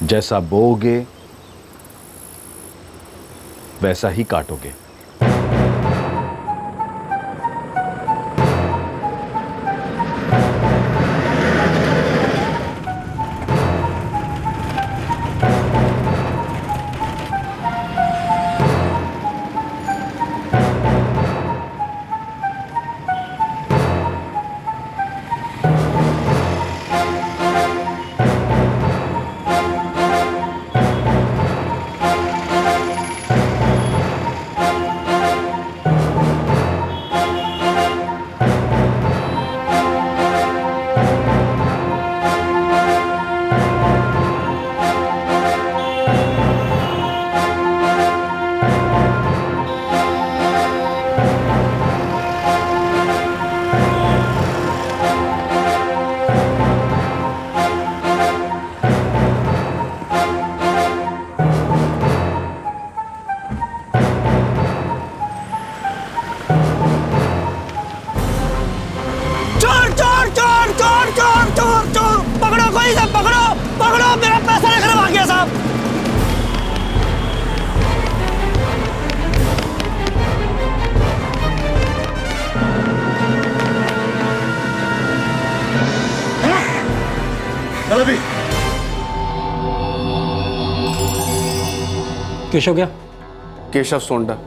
जैसा बोओगे वैसा ही काटोगे। पकड़ो, मेरा पैसा लेकर भाग गया साहब। चलो भी। केशव क्या? केशव सोंडा।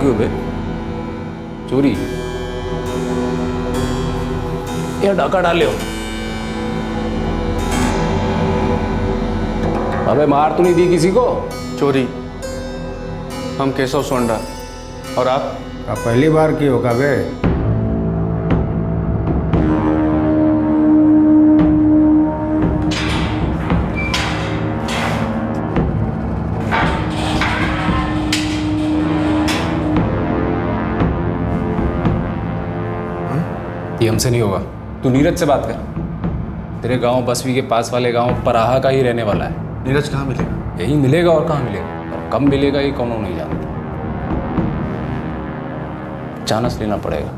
क्यों बे? चोरी या डाका डाले हो? अबे मार तो नहीं दी किसी को? चोरी। हम केशव सोंडा। और आप? पहली बार की होगा बे? ये हमसे नहीं होगा। तू नीरज से बात कर। तेरे गांव बसवी के पास वाले गांव पराहा का ही रहने वाला है। नीरज कहाँ मिलेगा? यही मिलेगा और कहाँ मिलेगा, और कब मिलेगा ये कौन नहीं जानता। चांस लेना पड़ेगा।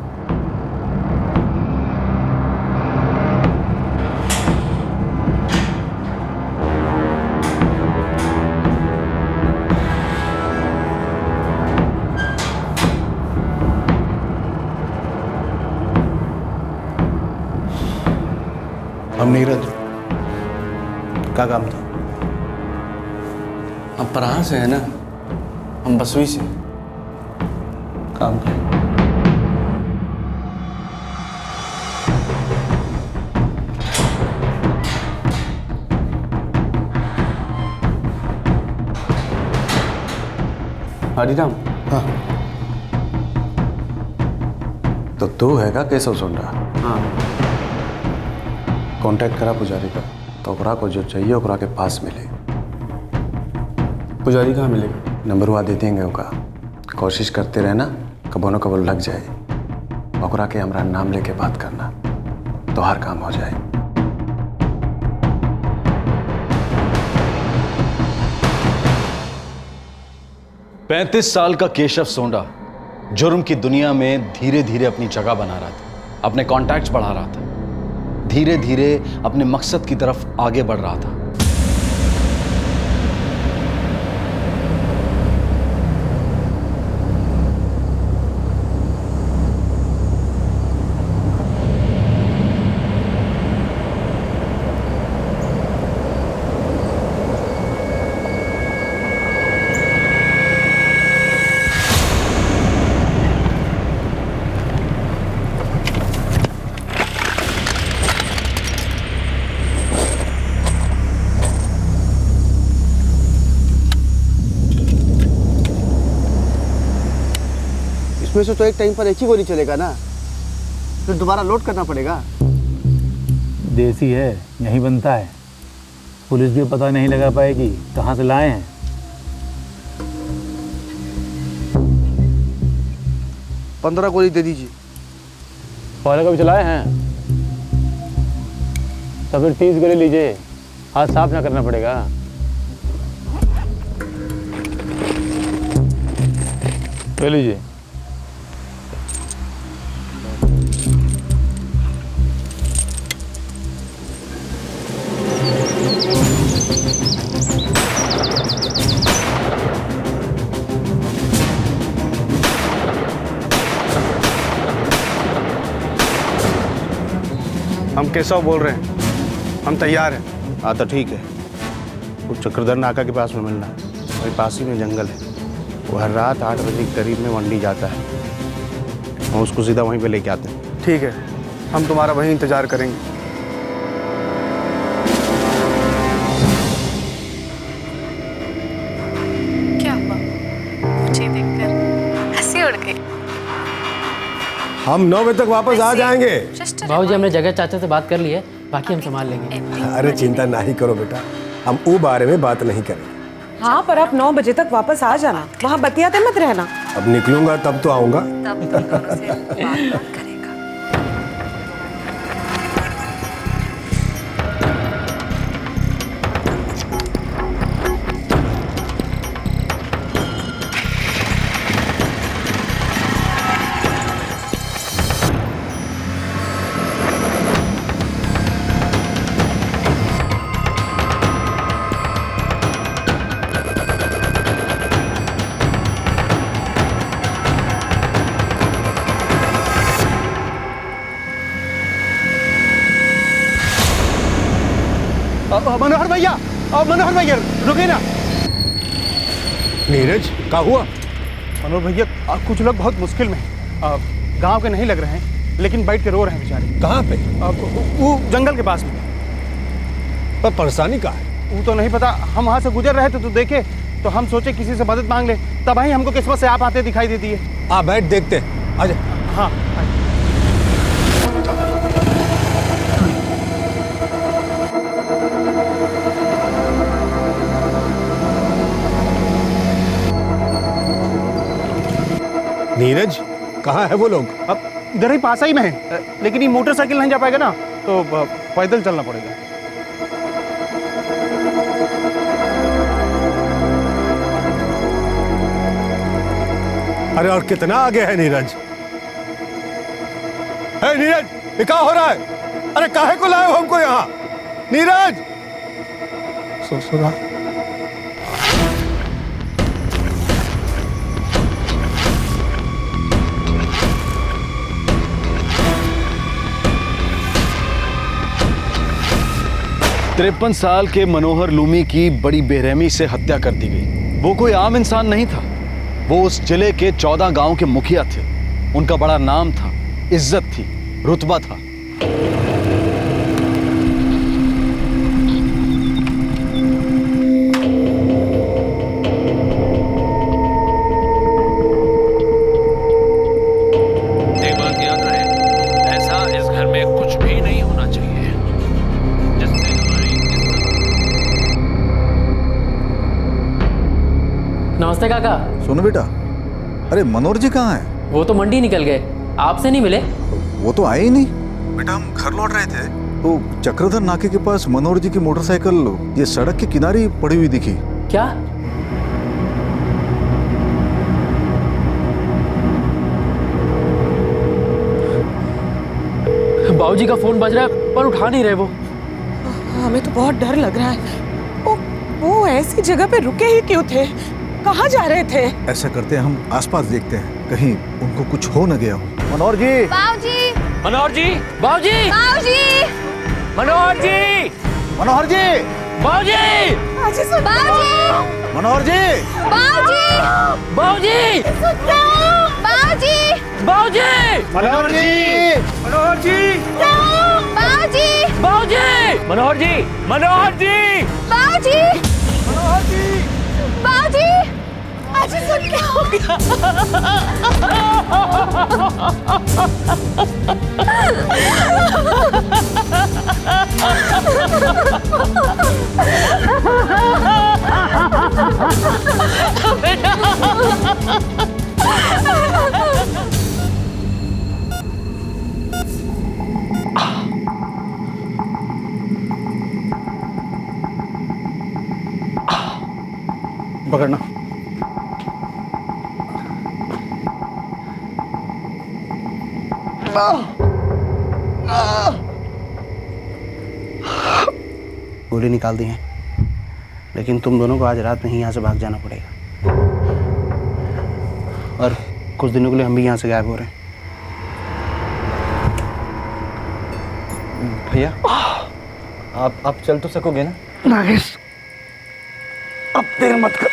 हम नीरज, क्या काम था? हम पराहा से है ना, हम बसवी से। काम था। हरिराम। हाँ। तो तू हैगा केशव सोंडा? हाँ। कांटेक्ट करा पुजारी का, तो ओकरा को जो चाहिए ओकरा के पास मिले। पुजारी कहाँ मिलेगा? नंबर वहाँ दे देंगे ओका। कोशिश करते रहना, कबो न कबो लग जाए। ओकरा के हमरा नाम लेके बात करना, तो हर काम हो जाए। पैंतीस साल का केशव सोंडा जुर्म की दुनिया में धीरे धीरे अपनी जगह बना रहा था, अपने कॉन्टैक्ट्स बढ़ा रहा था, धीरे धीरे अपने मकसद की तरफ आगे बढ़ रहा था। इसमें से तो एक टाइम पर एक ही गोली चलेगा ना, फिर दोबारा लोड करना पड़ेगा। देसी है, यहीं बनता है। पुलिस भी पता नहीं लगा पाएगी कहाँ से लाए हैं। 15 गोली दे दीजिए। पहले कभी चलाए हैं? तो फिर 30 गोली लीजिए, हाथ साफ ना करना पड़ेगा। ले लीजिए। हम केशव बोल रहे हैं, हम तैयार हैं। हाँ तो ठीक है, वो चक्रधर नाका के पास में मिलना, वही पास ही में जंगल है। वो हर रात 8 बजे के करीब में मंडी जाता है, हम उसको सीधा वहीं पे लेके आते हैं। ठीक है, हम तुम्हारा वहीं इंतजार करेंगे। क्या हुआ मुझे देखकर हंसी उड़ गई? हम 9 बजे तक वापस आ जाएंगे। बाबूजी हमने जगह चाचा से बात कर ली है, बाकी हम संभाल लेंगे। अरे चिंता ना ही करो बेटा, हम वो बारे में बात नहीं करेंगे। हाँ, पर आप 9 बजे तक वापस आ जाना, वहाँ बतियाते मत रहना। अब निकलूंगा तब तो आऊंगा। तब तो दोनों से बात करेगा। मनोहर भैया रुके ना। नीरज क्या हुआ? मनोहर भैया कुछ लोग बहुत मुश्किल में हैं। गांव के नहीं लग रहे हैं, लेकिन बैठ के रो रहे हैं बेचारे। कहाँ पे? वो जंगल के पास में। पर परेशानी कहाँ है? वो तो नहीं पता, हम वहाँ से गुजर रहे थे तो देखे, तो हम सोचे किसी से मदद मांग ले, तब ही हमको किस्मत से आप आते दिखाई देती है। आ बैठ देखते हैं, आजा। हाँ नीरज कहाँ है वो लोग? अब इधर ही पास ही में है, लेकिन ये मोटरसाइकिल नहीं जा पाएगा ना, तो पैदल चलना पड़ेगा। अरे और कितना आगे है नीरज? है नीरज, ये क्या हो रहा है? अरे काहे को लाए हो हमको यहाँ? नीरज सुना। तिरपन साल के मनोहर लूमी की बड़ी बेरहमी से हत्या कर दी गई। वो कोई आम इंसान नहीं था, वो उस जिले के 14 गांव के मुखिया थे। उनका बड़ा नाम था, इज्जत थी, रुतबा था। एक बात याद रहे, ऐसा इस घर में कुछ भी नहीं होना चाहिए जिससे हमारी नमस्ते काका। सुनो बेटा, अरे मनोहर जी कहाँ हैं? वो तो मंडी निकल गए, आपसे नहीं मिले? वो तो आए ही नहीं। बेटा हम घर लौट रहे थे तो चक्रधर नाके के पास मनोहर जी की मोटरसाइकिल ये सड़क के किनारे ही पड़ी हुई दिखी। क्या? बाबूजी का फोन बज रहा है पर उठा नहीं रहे वो। हमें तो बहुत डर लग रहा है। वो ऐसी जगह पे रुके ही क्यों थे? कहाँ जा रहे थे? ऐसा करते हैं, हम आसपास देखते हैं, कहीं उनको कुछ हो न गया हो। मनोहर जी, बाबूजी, मनोहर जी, बाबूजी, बाबूजी, मनोहर जी, मनोहर जी, बाबूजी, बाबूजी, मनोहर जी, बाबूजी, बाबूजी, बाबूजी, बाबूजी, मनोहर जी, मनोहर जी, बाबूजी, बाबूजी, मनोहर जी, मनोहर जी, बाबूजी, बाबूजी, आज ये सब क्या हो गया? पकड़ना। गोली निकाल दी है, लेकिन तुम दोनों को आज रात में ही यहाँ से भाग जाना पड़ेगा, और कुछ दिनों के लिए हम भी यहाँ से गायब हो रहे हैं। भैया आप चल तो सकोगे ना? नागेश, अब देर मत कर।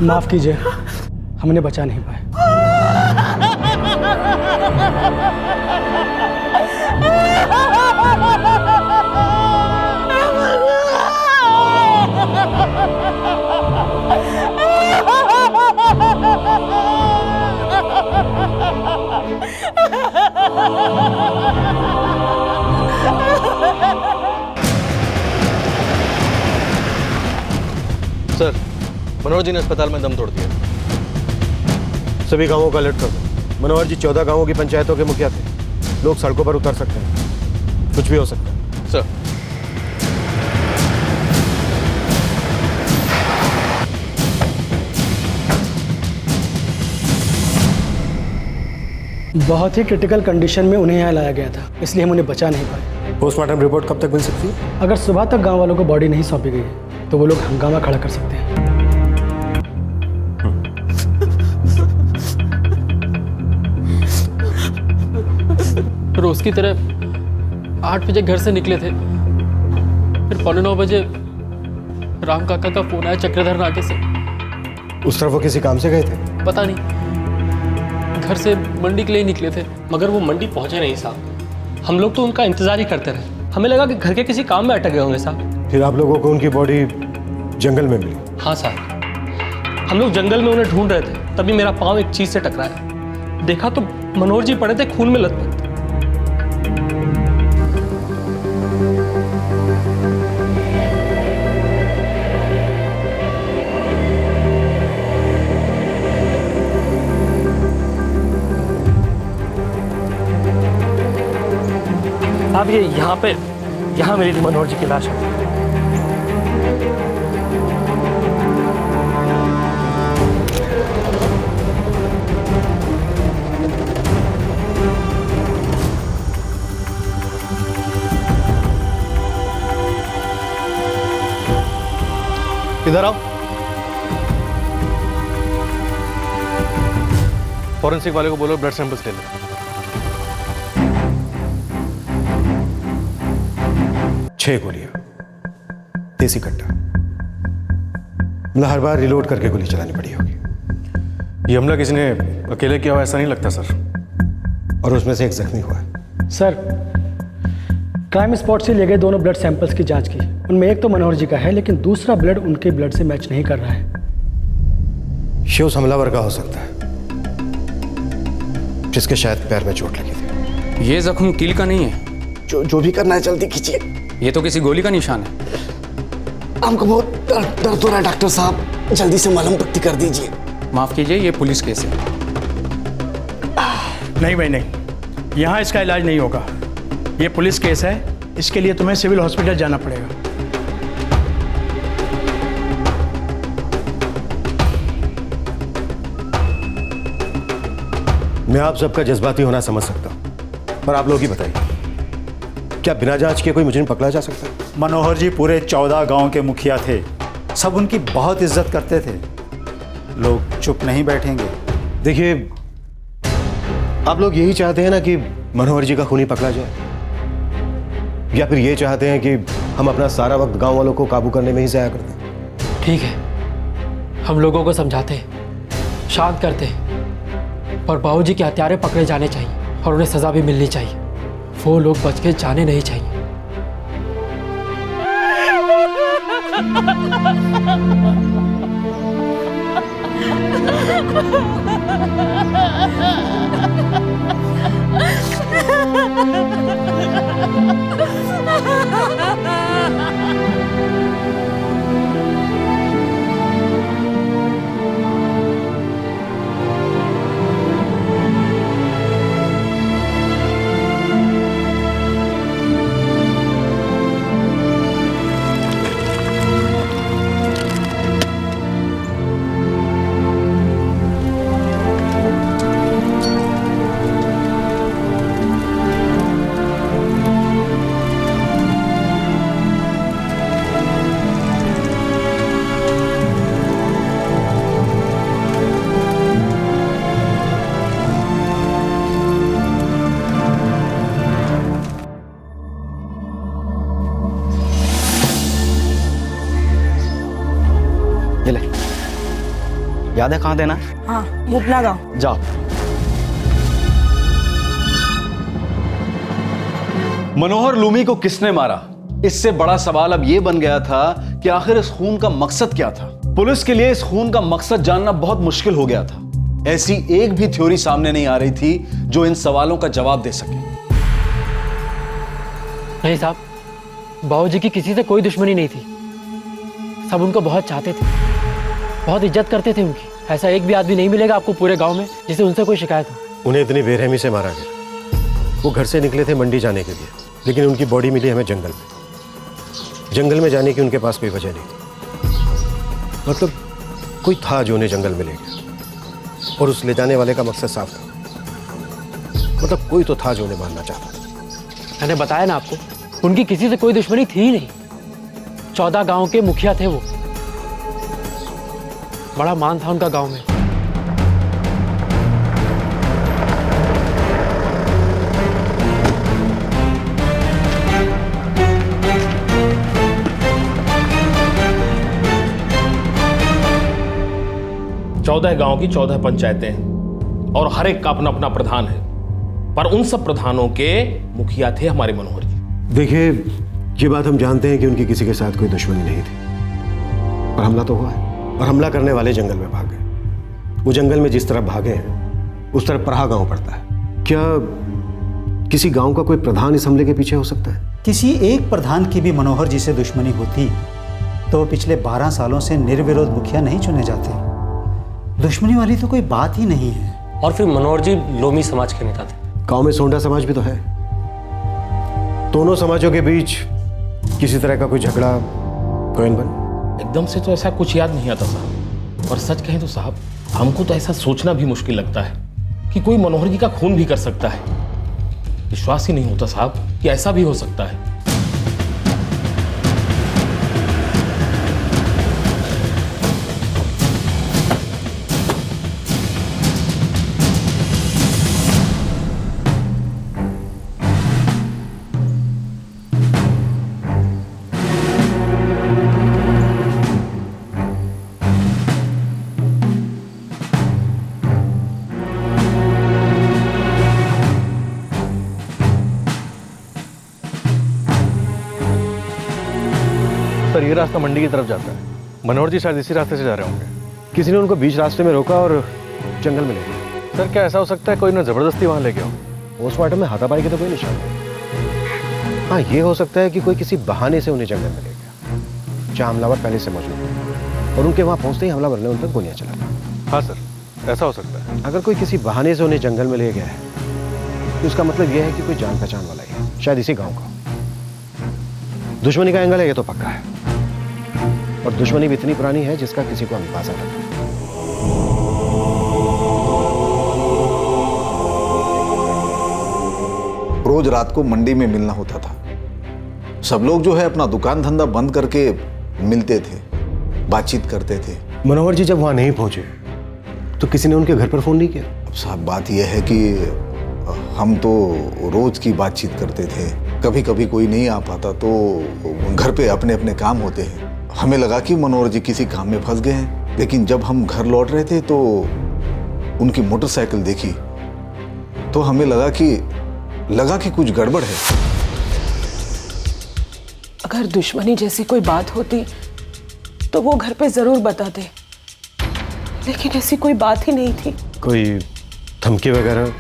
माफ कीजिए, हमने बचा नहीं पाए। सर, मनोहर जी ने अस्पताल में दम तोड़ दिया। सभी गांवों का अलर्ट कर दो। मनोहर जी 14 गांवों की पंचायतों के मुखिया थे। लोग सड़कों पर उतर सकते हैं, कुछ भी हो सकता है। सर, बहुत ही क्रिटिकल कंडीशन में उन्हें यहाँ लाया गया था, इसलिए हम उन्हें बचा नहीं पाए। पोस्टमार्टम रिपोर्ट कब तक मिल सकती है? अगर सुबह तक गांव वालों को बॉडी नहीं सौंपी गई तो वो लोग हंगामा खड़ा कर सकते हैं। रोज की तरह 8 बजे घर से निकले थे, फिर 8:45 बजे राम काका का फोन आया चक्रधर नाके से। उस तरफ वो किसी काम से गए थे? पता नहीं, घर से मंडी के लिए निकले थे। मगर वो मंडी पहुंचे नहीं साहब। हम लोग तो उनका इंतजार ही करते रहे। हमें लगा कि घर के किसी काम में अटक गए होंगे साहब। फिर आप लोगों को उनकी बॉडी जंगल में मिली? हाँ साहब, हम लोग जंगल में उन्हें ढूंढ रहे थे, तभी मेरा पाँव एक चीज से टकराया। देखा तो मनोहर जी पड़े थे खून में लथपथ। अब ये यहाँ मेरी मनोहर जी की लाश है। इधर आओ। फॉरेंसिक वाले को बोलो ब्लड सैंपल्स ले ले। 6 गोलियां, देसी कट्टा। मतलब हर बार रिलोड करके गोली चलानी पड़ी होगी। ये हमला किसी ने अकेले किया हुआ ऐसा नहीं लगता सर। और उसमें से एक जख्मी हुआ है। सर, क्राइम स्पॉट से लिए गए दोनों ब्लड सैंपल्स की जांच की। उनमें एक तो मनोहर जी का है, लेकिन दूसरा ब्लड उनके ब्लड से मैच नहीं कर रहा है। ये उस हमलावर का हो सकता है जिसके शायद पैर में चोट लगी थी। ये जख्म कील का नहीं है। जो भी करना है जल्दी कीजिए। ये तो किसी गोली का निशान है। हमको बहुत दर्द हो रहा है डॉक्टर साहब, जल्दी से मलहम पट्टी कर दीजिए। माफ कीजिए, ये पुलिस केस है। नहीं भाई नहीं, यहाँ इसका इलाज नहीं होगा। ये पुलिस केस है, इसके लिए तुम्हें सिविल हॉस्पिटल जाना पड़ेगा। मैं आप सबका जज्बाती होना समझ सकता हूं, पर आप लोग ही बताइए, क्या बिना जांच के कोई मुजरिम पकड़ा जा सकता है? मनोहर जी पूरे 14 गांव के मुखिया थे। सब उनकी बहुत इज्जत करते थे। लोग चुप नहीं बैठेंगे। देखिए, आप लोग यही चाहते हैं ना कि मनोहर जी का खूनी पकड़ा जाए, या फिर ये चाहते हैं कि हम अपना सारा वक्त गांव वालों को काबू करने में ही ज़ाया कर दें? ठीक है, हम लोगों को समझाते, शांत करते, और बाबूजी के हत्यारे पकड़े जाने चाहिए और उन्हें सजा भी मिलनी चाहिए। वो लोग बच के जाने नहीं चाहिए। याद है कहाँ देना? हाँ, मुपना गाँव। जाओ। मनोहर लूमी को किसने मारा? इससे बड़ा सवाल अब यह बन गया था कि आखिर इस खून का मकसद क्या था। पुलिस के लिए इस खून का मकसद जानना बहुत मुश्किल हो गया था। ऐसी एक भी थ्योरी सामने नहीं आ रही थी जो इन सवालों का जवाब दे सके। नहीं साहब, बाबूजी की किसी से कोई दुश्मनी नहीं थी। सब उनको बहुत चाहते थे, बहुत इज्जत करते थे उनकी। ऐसा एक भी आदमी नहीं मिलेगा आपको पूरे गांव में जिसे उनसे कोई शिकायत हो। उन्हें इतनी बेरहमी से मारा गया। वो घर से निकले थे मंडी जाने के लिए, लेकिन उनकी बॉडी मिली हमें जंगल में। जंगल में जाने की उनके पास कोई वजह नहीं थी। मतलब कोई था जो उन्हें जंगल में ले गया, और उस ले जाने वाले का मकसद साफ था। मतलब कोई तो था जो उन्हें मारना चाहता था। मैंने बताया ना आपको, उनकी किसी से कोई दुश्मनी थी ही नहीं। 14 गांव के मुखिया थे वो। बड़ा मान था उनका गांव में। चौदह गांव की 14 पंचायतें हैं और हर एक का अपना अपना प्रधान है, पर उन सब प्रधानों के मुखिया थे हमारे मनोहर जी। देखिए, ये बात हम जानते हैं कि उनकी किसी के साथ कोई दुश्मनी नहीं थी, पर हमला तो हुआ है, और हमला करने वाले जंगल में भाग गए। वो जंगल में जिस तरफ भागे हैं उस तरफ पराहा गांव पड़ता है। क्या किसी गांव का कोई प्रधान इस हमले के पीछे हो सकता है? किसी एक प्रधान की भी मनोहर जी से दुश्मनी होती तो पिछले 12 सालों से निर्विरोध मुखिया नहीं चुने जाते। दुश्मनी वाली तो कोई बात ही नहीं है। और फिर मनोहर जी लोमी समाज के नेता थे। गांव में सोंडा समाज भी तो है। दोनों समाजों के बीच किसी तरह का कोई झगड़ा, कोई अनबन? एकदम से तो ऐसा कुछ याद नहीं आता साहब। और सच कहें तो साहब, हमको तो ऐसा सोचना भी मुश्किल लगता है कि कोई मनोहर जी का खून भी कर सकता है। विश्वास ही नहीं होता साहब कि ऐसा भी हो सकता है। सर, ये रास्ता मंडी की तरफ जाता है। मनोहर जी शायद इसी रास्ते से जा रहे होंगे। किसी ने उनको बीच रास्ते में रोका और जंगल में ले गया। सर, क्या ऐसा हो सकता है कोई ना जबरदस्ती वहां ले गया हो? पोस्टमार्टम में हाथापाई के तो कोई निशान नहीं। हाँ, ये हो सकता है कि कोई किसी बहाने से उन्हें जंगल में ले गया, जहाँ हमलावर पहले से मौजूद थे, और उनके वहाँ पहुँचते ही हमलावर ने उन पर गोलियाँ चला दी। हाँ सर, ऐसा हो सकता है। अगर कोई किसी बहाने से उन्हें जंगल में ले गया है तो उसका मतलब यह है कि कोई जान पहचान वाला ही है, शायद इसी गाँव का। दुश्मनी का एंगल है ये तो पक्का है, और दुश्मनी भी इतनी पुरानी है जिसका किसी को अंदाजा नहीं। रोज रात को मंडी में मिलना होता था। सब लोग जो है अपना दुकान धंधा बंद करके मिलते थे, बातचीत करते थे। मनोहर जी जब वहां नहीं पहुंचे तो किसी ने उनके घर पर फोन नहीं किया? अब साहब, बात यह है कि हम तो रोज की बातचीत करते थे। कभी कभी कोई नहीं आ पाता तो घर पे अपने अपने काम होते हैं। हमें लगा कि मनोहर जी किसी काम में फंस गए हैं, लेकिन जब हम घर लौट रहे थे तो उनकी मोटरसाइकिल देखी तो हमें लगा कि कुछ गड़बड़ है। अगर दुश्मनी जैसी कोई बात होती तो वो घर पे जरूर बताते, लेकिन ऐसी कोई बात ही नहीं थी। कोई धमकी वगैरह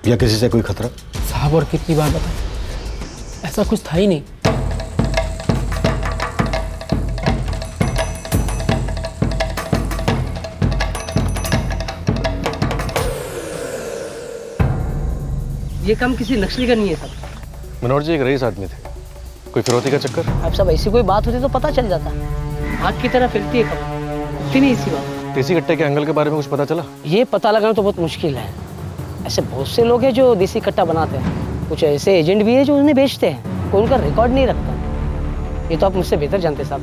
या किसी से कोई खतरा? साहब, और कितनी बार बताएं, ऐसा कुछ था ही नहीं। ये काम किसी नक्सली का नहीं है साहब। मनोहर जी एक रईस आदमी थे, कोई फिरौती का चक्कर? अब सब ऐसी कोई बात होती तो पता चल जाता। आग की तरह फैलती है खबर, उठती नहीं इसी बात। देसी कट्टे के एंगल के बारे में कुछ पता चला? ये पता लगाना तो बहुत मुश्किल है। ऐसे बहुत से लोग हैं जो देसी कट्टा बनाते हैं, कुछ ऐसे एजेंट भी है जो उन्हें बेचते हैं, कोई उनका रिकॉर्ड नहीं रखता। ये तो आप मुझसे बेहतर जानते साहब।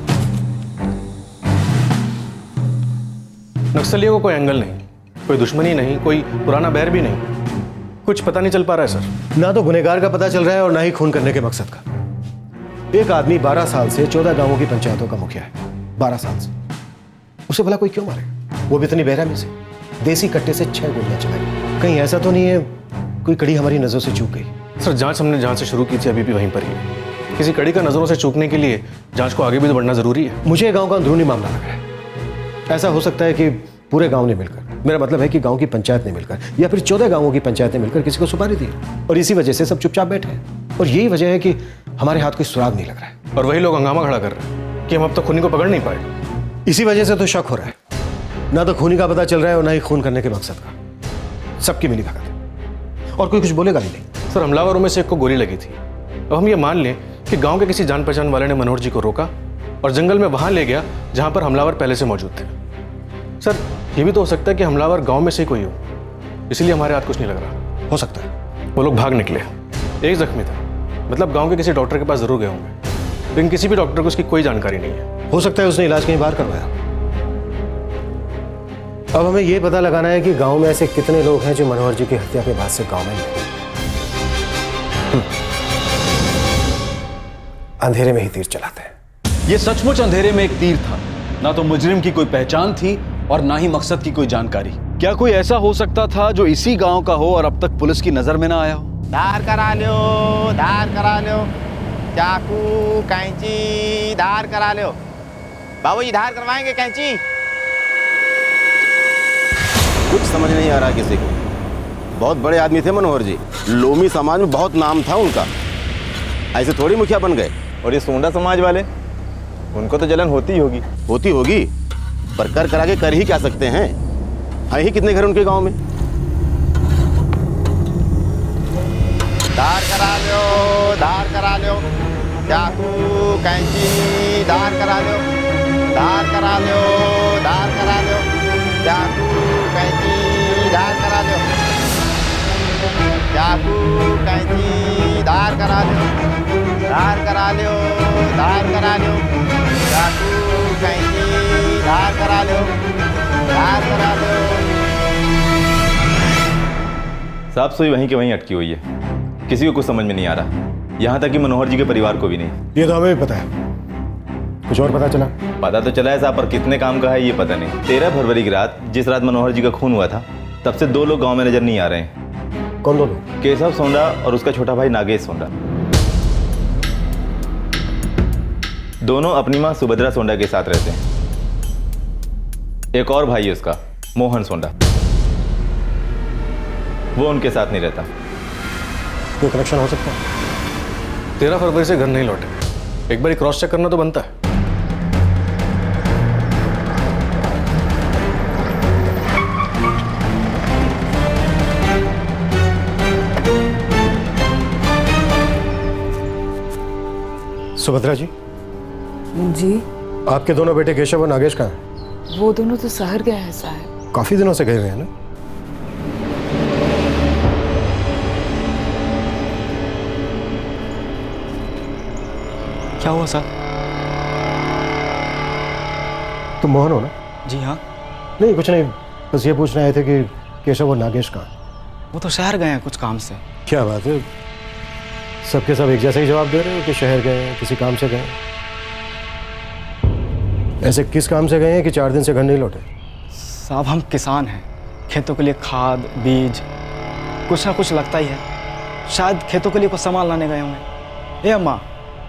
नक्सलियों को कोई एंगल नहीं, कोई दुश्मनी नहीं, कोई पुराना बैर भी नहीं, कुछ पता नहीं चल पा रहा है सर। ना तो गुनहगार का पता चल रहा है और ना ही खून करने के मकसद का। एक आदमी 12 साल से 14 गांवों की पंचायतों का मुखिया है, 12 साल से। उसे भला कोई क्यों मारेगा? वो भी इतनी बेरहमी से। देसी कट्टे से 6 गोलियां चलाई। कहीं ऐसा तो नहीं है कोई कड़ी हमारी नजरों से चूक गई? सर जांच हमने जहां से शुरू की थी अभी भी वहीं पर ही है। किसी कड़ी का नजरों से चूकने के लिए जांच को आगे भी तो बढ़ना जरूरी है। मुझे गांव का अंदरूनी मामला लग रहा है। ऐसा हो सकता है कि पूरे गांव ने मिलकर, मेरा मतलब है कि गांव की पंचायत ने मिलकर या फिर 14 गांवों की पंचायत ने मिलकर किसी को सुपारी दी और इसी वजह से सब चुपचाप बैठे हैं। और यही वजह है कि हमारे हाथ कोई सुराग नहीं लग रहा है। और वही लोग हंगामा खड़ा कर रहे हैं कि हम अब तक खूनी को पकड़ नहीं पाए। इसी वजह से तो शक हो रहा है। ना तो खूनी का पता चल रहा है और ना ही खून करने के मकसद का। सबकी मिली भगत है और कोई कुछ बोलेगा भी नहीं। सर हमलावरों में से एक को गोली लगी थी। अब हम ये मान लें कि गांव के किसी जान पहचान वाले ने मनोहर जी को रोका और जंगल में वहां ले गया जहां पर हमलावर पहले से मौजूद थे। सर ये भी तो हो सकता है कि हमलावर गांव में से ही कोई हो, इसलिए हमारे हाथ कुछ नहीं लग रहा। हो सकता है। वो लोग भाग निकले। एक जख्मी था, मतलब गांव के किसी डॉक्टर के पास जरूर गए होंगे, लेकिन किसी भी डॉक्टर को उसकी कोई जानकारी नहीं है। हो सकता है उसने इलाज कहीं बाहर करवाया। अब हमें यह पता लगाना है कि गांव में ऐसे कितने लोग हैं जो मनोहर जी की हत्या के बाद से गांव में नहीं। अंधेरे में ही तीर चलाते हैं। ये सचमुच अंधेरे में एक तीर था। ना तो मुजरिम की कोई पहचान थी और ना ही मकसद की कोई जानकारी। क्या कोई ऐसा हो सकता था जो इसी गांव का हो और अब तक पुलिस की नजर में ना आया हो? धार करा लो, धार करा लो, चाकू कैंची धार करा लो। बाबूजी धार करवाएंगे कैंची? कुछ समझ नहीं आ रहा किसी को। बहुत बड़े आदमी थे मनोहर जी, लोमी समाज में बहुत नाम था उनका। ऐसे थोड़ी मुखिया बन गए। और ये सोंडा समाज वाले, उनको तो जलन होती होगी। होती होगी, पर कर करा के कर ही क्या सकते हैं। हैं ही कितने घर उनके गांव में। धार करा लो, धार करा लो, चाकू कैंची धार करा लो, धार करा लो, धार करा लो, चाकू कैंची धार करा लो, चाकू कैंची धार करा लो, धार करा लो, धार करा लो, चाकू कैंची धार करा लो, धार करा लो। साहब सुई वहीं के वहीं अटकी हुई है, किसी को कुछ समझ में नहीं आ रहा, यहाँ तक कि मनोहर जी के परिवार को भी नहीं। ये तो हमें भी पता है। कुछ और पता चला? पता तो चला है साहब, पर कितने काम का है ये पता नहीं। 13 फरवरी की रात, जिस रात मनोहर जी का खून हुआ था, तब से 2 लोग गांव में नजर नहीं आ रहे हैं। कौन 2 लोग? केशव सोंडा और उसका छोटा भाई नागेश सोंडा। दोनों अपनी मां सुभद्रा सोंडा के साथ रहते हैं। एक और भाई है उसका, मोहन सोंडा, वो उनके साथ नहीं रहता। कोई कनेक्शन हो सकता है? 13 फरवरी से घर नहीं लौटे। एक बार क्रॉस चेक करना तो बनता है। सुभद्रा जी। जी। आपके दोनों बेटे केशव और नागेश कहाँ हैं? वो दोनों तो शहर गए हैं साहब। काफी दिनों से गए हुए हैं ना? क्या हुआ सर? तुम मोहन हो ना? जी हाँ। नहीं कुछ नहीं, बस ये पूछने आए थे कि केशव और नागेश कहाँ? वो तो शहर गए हैं कुछ काम से। क्या बात है, सबके सब एक जैसा ही जवाब दे रहे हो कि शहर गए हैं, किसी काम से गए हैं। ऐसे किस काम से गए हैं कि 4 दिन से घर नहीं लौटे? साहब हम किसान हैं, खेतों के लिए खाद बीज कुछ ना कुछ लगता ही है। शायद खेतों के लिए कुछ सामान लाने गए होंगे। ए अम्मा,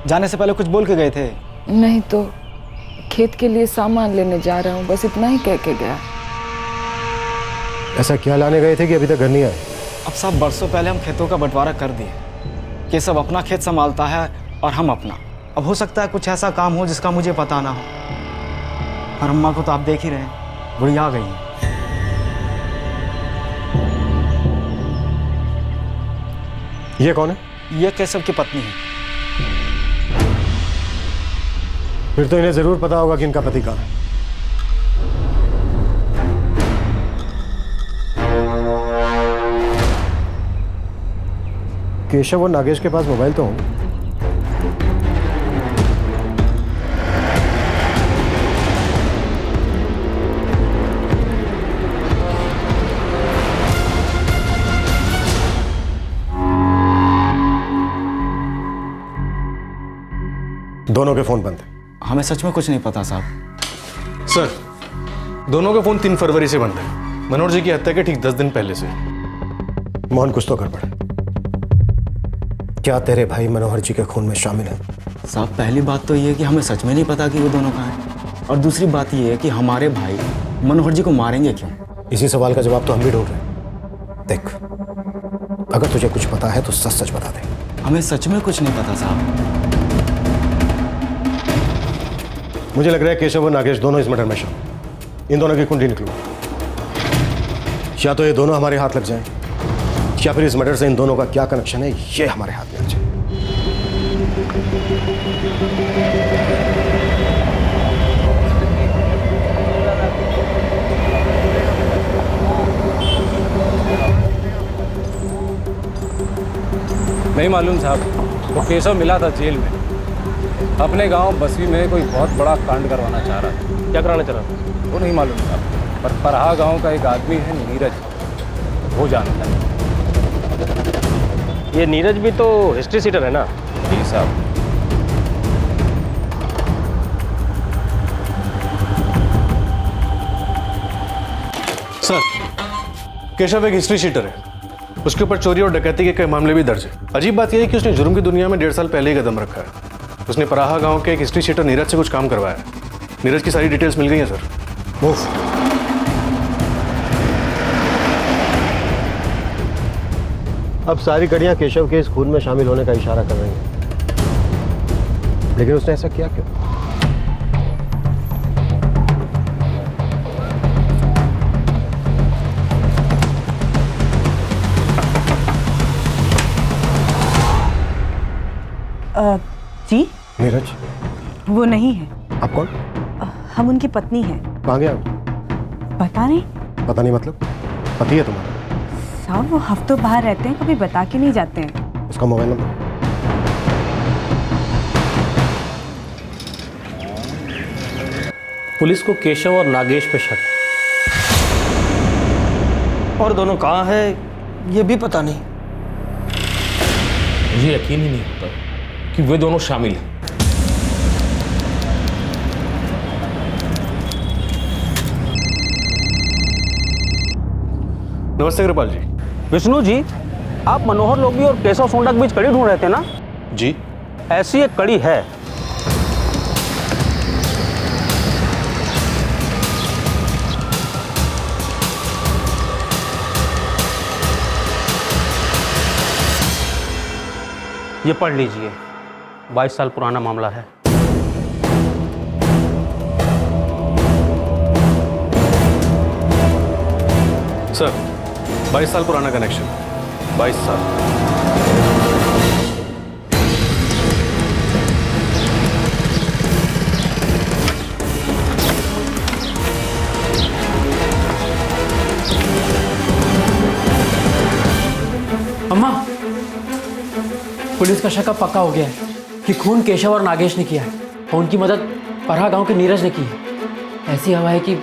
जाने से पहले कुछ बोल के गए थे? नहीं तो खेत के लिए सामान लेने जा रहा हूँ, बस इतना ही कह के गया। ऐसा क्या लाने गए थे कि अभी तक घर नहीं आए? अब साहब बरसों पहले हम खेतों का बंटवारा कर दिए कि सब अपना खेत संभालता है और हम अपना। अब हो सकता है कुछ ऐसा काम हो जिसका मुझे पता ना हो। और अम्मा को तो आप देख ही रहे हैं, बुढ़िया आ गई है। ये कौन है? ये केशव की पत्नी है। फिर तो इन्हें जरूर पता होगा कि इनका पति कहाँ है। केशव और नागेश के पास मोबाइल तो होंगे। दोनों के फोन बंद हैं। हमें सच में कुछ नहीं पता साहब। सर, दोनों का फोन 3 फरवरी से बंद है, मनोहर जी की हत्या के ठीक 10 दिन पहले से। मोहन, कुछ तो गड़बड़ है। क्या तेरे भाई मनोहर जी के खून में शामिल है? साहब, पहली बात तो ये है कि हमें सच में नहीं पता कि वो दोनों कहाँ हैं, और दूसरी बात ये है कि हमारे भाई मनोहर जी को मारेंगे क्यों? इसी सवाल का जवाब तो हम भी ढूंढ रहे हैं। देख, अगर तुझे कुछ पता है तो सच सच बता दे। हमें सच में कुछ नहीं पता साहब। मुझे लग रहा है केशव और नागेश दोनों इस मर्डर में शामिल। इन दोनों की कुंडली निकलू, या तो ये दोनों हमारे हाथ लग जाएं, या फिर इस मर्डर से इन दोनों का क्या कनेक्शन है ये हमारे हाथ में आ जाए। नहीं मालूम साहब, वो केशव मिला था जेल में, अपने गांव बसवी में कोई बहुत बड़ा कांड करवाना चाह रहा था। क्या कराना चाह रहा था वो नहीं मालूम साहब, पर परहा गांव का एक आदमी है नीरज, वो जानता है। ये नीरज भी तो हिस्ट्री सीटर है ना? जी साहब। सर, केशव एक हिस्ट्री शीटर है, उसके ऊपर चोरी और डकैती के कई मामले भी दर्ज है। अजीब बात यह है कि उसने जुर्म की दुनिया में 1.5 साल पहले ही कदम रखा है। उसने पराहा गांव के एक हिस्ट्री शीटर नीरज से कुछ काम करवाया है। नीरज की सारी डिटेल्स मिल गई हैं सर। अब सारी कड़ियां केशव के इस खून में शामिल होने का इशारा कर रही हैं, लेकिन उसने ऐसा किया क्यों? जी? नीरज? वो नहीं है। आप कौन? हम उनकी पत्नी हैं। कहाँ गया? पता नहीं। पता नहीं मतलब? पति है तुम्हारा? साहब, वो हफ्तों बाहर रहते हैं, कभी बता के नहीं जाते हैं। उसका मोबाइल नंबर? पुलिस को केशव और नागेश पे शक है, और दोनों कहाँ है ये भी पता नहीं। मुझे यकीन ही नहीं होता कि वे दोनों शामिल हैं। नमस्ते कृपाल जी। विष्णु जी, आप मनोहर लोगी और केशव सोंडा के बीच कड़ी ढूंढ रहे थे ना? जी। ऐसी एक कड़ी है। ये पढ़ लीजिए, 22 साल पुराना मामला है। सर, 22 साल पुराना कनेक्शन, 22 साल। अम्मा, पुलिस का शक अब पक्का हो गया है कि खून केशव और नागेश ने किया है, और उनकी मदद परहा गांव के नीरज ने की है। ऐसी हवा है कि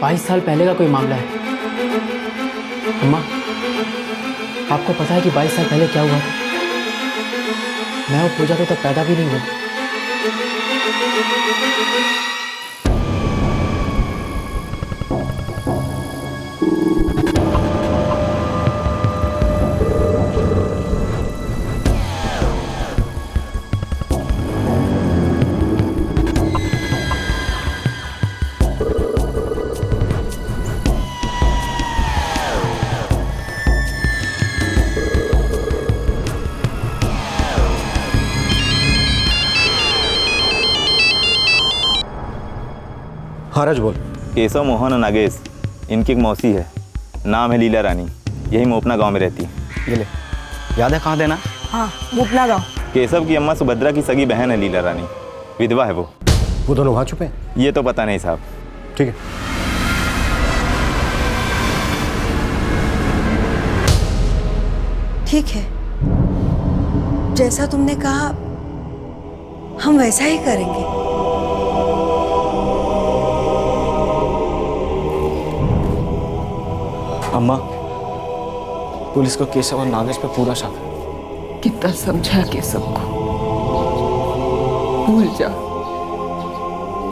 22 साल पहले का कोई मामला है। अम्मा, आपको पता है कि 22 साल पहले क्या हुआ था? मैं और पूजा तो तब पैदा भी नहीं हुआ। हारज बोल। केशव, मोहन और नागेश, इनकी एक मौसी है, नाम है लीला रानी, यही मोपना गांव में रहती है। ये ले, याद है कहाँ देना? हाँ, मोपना गाँव। केशव की अम्मा सुभद्रा की सगी बहन है लीला रानी, विधवा है वो। दोनों वहाँ छुपे हैं? ये तो पता नहीं साहब। ठीक है। ठीक है, जैसा तुमने कहा हम वैसा ही करेंगे। अम्मा, पुलिस को केशव और नागेश पे पूरा शक है। कितना समझा केशव को, भूल जा,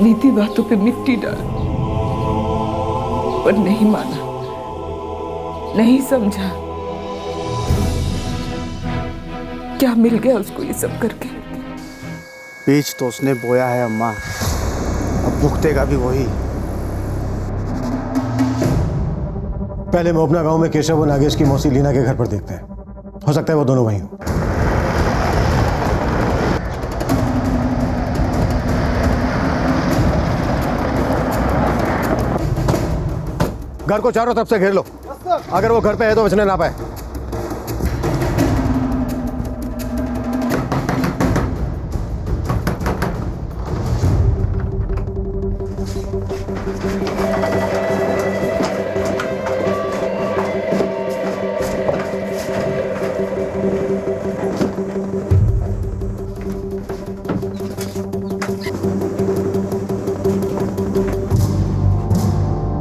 बीती बातों पे मिट्टी डाल। पर नहीं माना, नहीं समझा। क्या मिल गया उसको ये सब करके? बीज तो उसने बोया है अम्मा, अब भुगतेगा भी वही। पहले मोपना गांव में केशव और नागेश की मौसी लीना के घर पर देखते हैं, हो सकता है वो दोनों वहीं हो। घर को चारों तरफ से घेर लो, अगर वो घर पे है तो बचने ना पाए।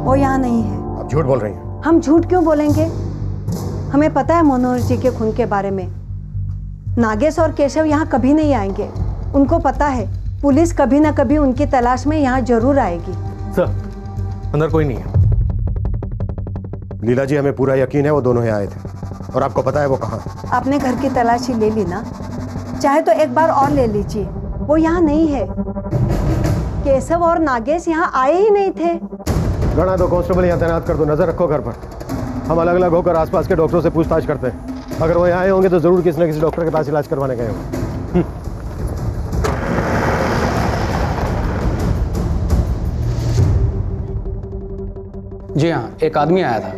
वो यहाँ नहीं है। आप झूठ बोल रही हैं। हम झूठ क्यों बोलेंगे? हमें पता है मनोहर जी के खून के बारे में। नागेश और केशव यहाँ कभी नहीं आएंगे। उनको पता है पुलिस कभी ना कभी उनकी तलाश में यहाँ जरूर आएगी। सर, अंदर कोई नहीं है। लीला जी, हमें पूरा यकीन है वो दोनों ही आए थे, और आपको पता है वो कहाँ। आपने घर की तलाशी ले ली ना, चाहे तो एक बार और ले लीजिए। वो यहाँ नहीं है। केशव और नागेश यहाँ आए ही नहीं थे। गणा दो कांस्टेबल यहाँ तैनात कर दो, नजर रखो घर पर। हम अलग अलग होकर आसपास के डॉक्टरों से पूछताछ करते हैं। अगर वो यहाँ आए होंगे तो जरूर किसी न किसी डॉक्टर के पास इलाज करवाने गए होंगे। जी हाँ, एक आदमी आया था,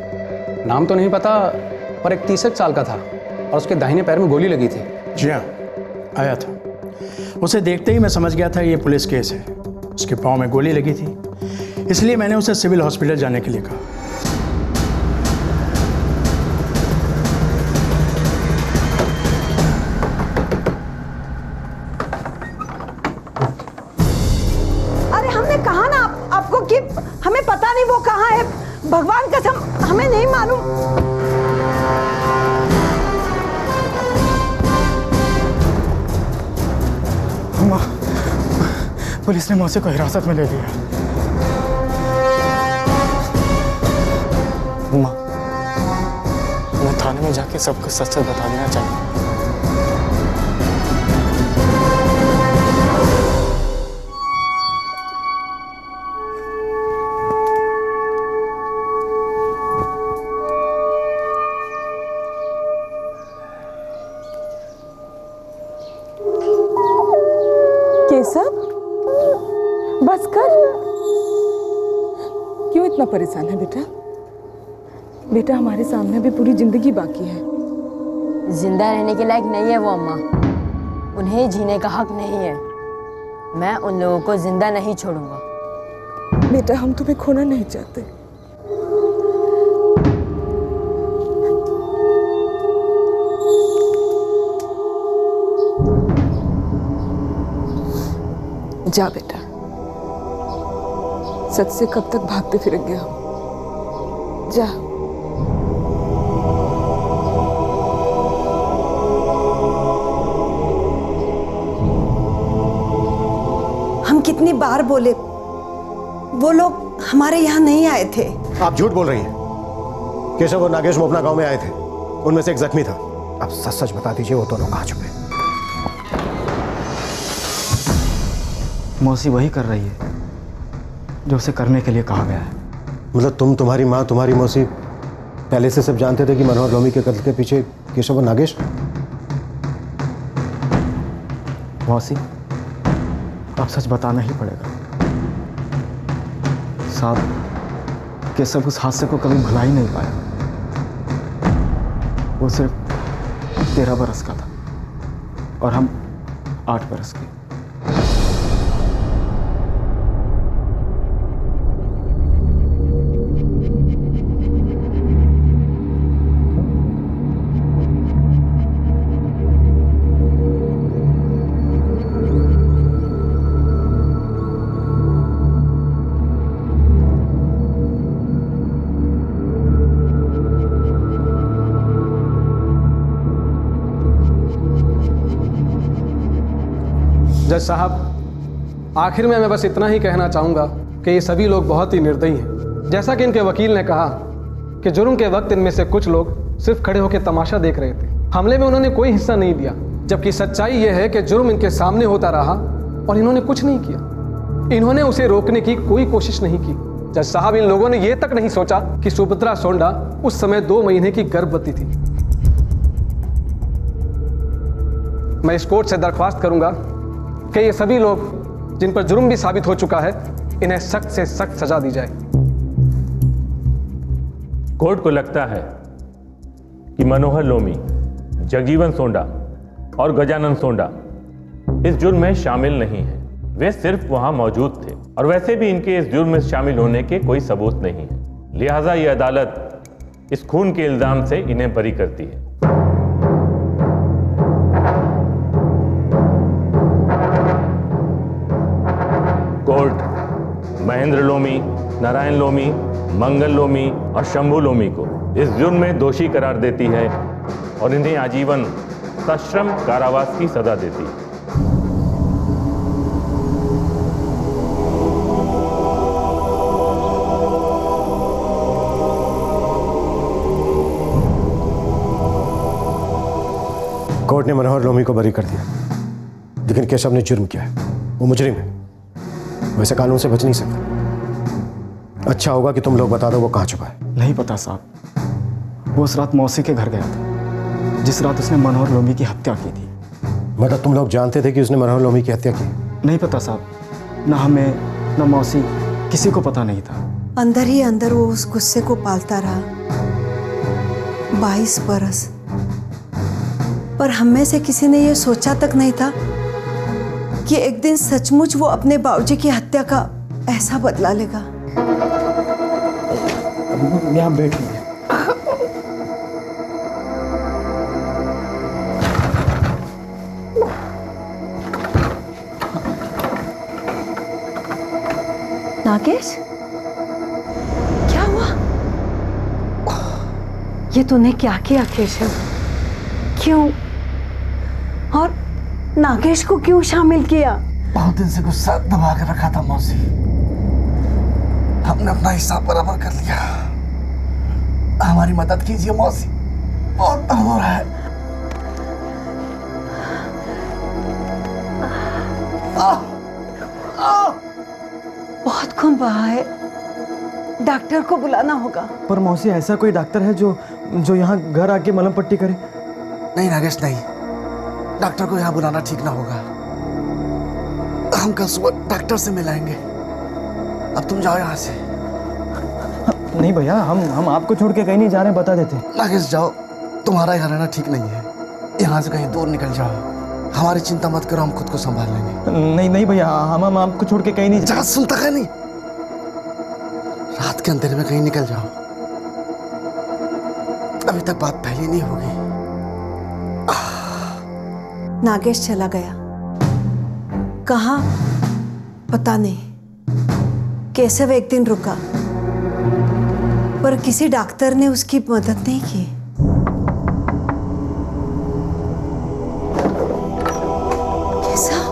नाम तो नहीं पता, पर एक 30 साल का था और उसके दाहिने पैर में गोली लगी थी। जी हाँ, आया था। उसे देखते ही मैं समझ गया था ये पुलिस केस है। उसके पाँव में गोली लगी थी, इसलिए मैंने उसे सिविल हॉस्पिटल जाने के लिए कहा। अरे हमने कहा ना आपको कि हमें पता नहीं वो कहाँ है। भगवान कसम हमें नहीं मालूम। अम्मा, पुलिस ने मौसी को हिरासत में ले लिया। अम्मा, मैं थाने में जाके सब कुछ सच बता देना चाहिए। केशव, बस कर। क्यों इतना परेशान है बेटा? बेटा, हमारे सामने भी पूरी जिंदगी बाकी है। जिंदा रहने के लायक नहीं है वो अम्मा, उन्हें जीने का हक नहीं है। मैं उन लोगों को जिंदा नहीं छोड़ूंगा। बेटा, हम तुम्हें खोना नहीं चाहते। जा बेटा, सच से कब तक भागते फिरेंगे हम? जा। हम कितनी बार बोले, वो लोग हमारे यहाँ नहीं आए थे। आप झूठ बोल रही हैं। केशव और नागेश मोपना गांव में आए थे, उनमें से एक जख्मी था। अब सच सच बता दीजिए वो दोनों कहाँ छुपे। मौसी वही कर रही है जो उसे करने के लिए कहा गया है। मतलब तुम्हारी माँ, तुम्हारी मौसी पहले से सब जानते थे कि मनोहर लोमी के कत्ल के पीछे केशव और नागेश? मौसी, अब सच बताना ही पड़ेगा। साहब, केशव उस हादसे को कभी भुला ही नहीं पाया। वो सिर्फ 13 बरस का था और हम 8 बरस के। जज साहब, आखिर में मैं बस इतना ही कहना चाहूँगा कि ये सभी लोग बहुत ही निर्दयी हैं। जैसा कि इनके वकील ने कहा कि जुर्म के वक्त इनमें से कुछ लोग सिर्फ खड़े होकर तमाशा देख रहे थे। हमले में उन्होंने कोई हिस्सा नहीं लिया, जबकि सच्चाई यह है कि जुर्म इनके सामने होता रहा और इन्होंने कुछ नहीं किया। इन्होंने उसे रोकने की कोई कोशिश नहीं की। जज साहब, इन लोगों ने यह तक नहीं सोचा कि सुभद्रा सोंडा उस समय 2 महीने की गर्भवती थी। मैं इस कोर्ट से दरख्वास्त करूंगा कि ये सभी लोग जिन पर जुर्म भी साबित हो चुका है, इन्हें सख्त से सख्त सजा दी जाए। कोर्ट को लगता है कि मनोहर लोमी, जगजीवन सोंडा और गजानन सोंडा इस जुर्म में शामिल नहीं है। वे सिर्फ वहां मौजूद थे और वैसे भी इनके इस जुर्म में शामिल होने के कोई सबूत नहीं है। लिहाजा ये अदालत इस खून के इल्जाम से इन्हें बरी करती है। कोर्ट महेंद्र लोमी, नारायण लोमी, मंगल लोमी और शंभू लोमी को इस जुर्म में दोषी करार देती है और इन्हें आजीवन सश्रम कारावास की सजा देती है। कोर्ट ने मनोहर लोमी को बरी कर दिया, लेकिन केशव ने जुर्म किया है। वो मुजरिम है, वैसे कानून से बच नहीं सकता। अच्छा होगा कि तुम लोग बता दो वो कहाँ छुपा है। नहीं पता साहब, वो उस रात मौसी के घर गया था जिस रात उसने मनोहर लोमी की हत्या की थी। मतलब तुम लोग जानते थे कि उसने मनोहर लोमी की हत्या की? नहीं पता साहब, ना हमें ना मौसी, किसी को पता नहीं था। अंदर ही अंदर वो उस गुस्से को पालता रहा 22 बरस, पर हम में से किसी ने ये सोचा तक नहीं था कि एक दिन सचमुच वो अपने बाबूजी की हत्या का ऐसा बदला लेगा। यहाँ बैठिए। नागेश, क्या हुआ? ये तूने क्या किया केशव? क्यों? और नागेश को क्यों शामिल किया? बहुत दिन से गुस्सा दबा कर रखा था मौसी, हमने अपना हिस्सा बराबर कर लिया। हमारी मदद कीजिए मौसी, बहुत दर्द हो रहा है। बहुत खून बहा है, डॉक्टर को बुलाना होगा। पर मौसी, ऐसा कोई डॉक्टर है जो यहाँ घर आके मलहम पट्टी करे? नहीं नागेश, नहीं, डॉक्टर को यहाँ बुलाना ठीक ना होगा। हम कल सुबह डॉक्टर से मिलाएंगे। अब तुम जाओ यहाँ से। नहीं भैया, हम आपको छोड़ के कहीं नहीं जा रहे, बता देते। नागेश जाओ, तुम्हारा यहाँ रहना ठीक नहीं है। यहाँ से कहीं दूर निकल जाओ। हमारी चिंता मत करो, हम खुद को संभाल लेंगे। नहीं भैया, हम आपको छोड़ के कहीं नहीं जा। सुनता है नहीं? रात के अंधेरे में कहीं निकल जाओ, अभी तक बात फैली नहीं होगी। नागेश चला गया, कहाँ पता नहीं। केशव एक दिन रुका, पर किसी डॉक्टर ने उसकी मदद नहीं की। केशव,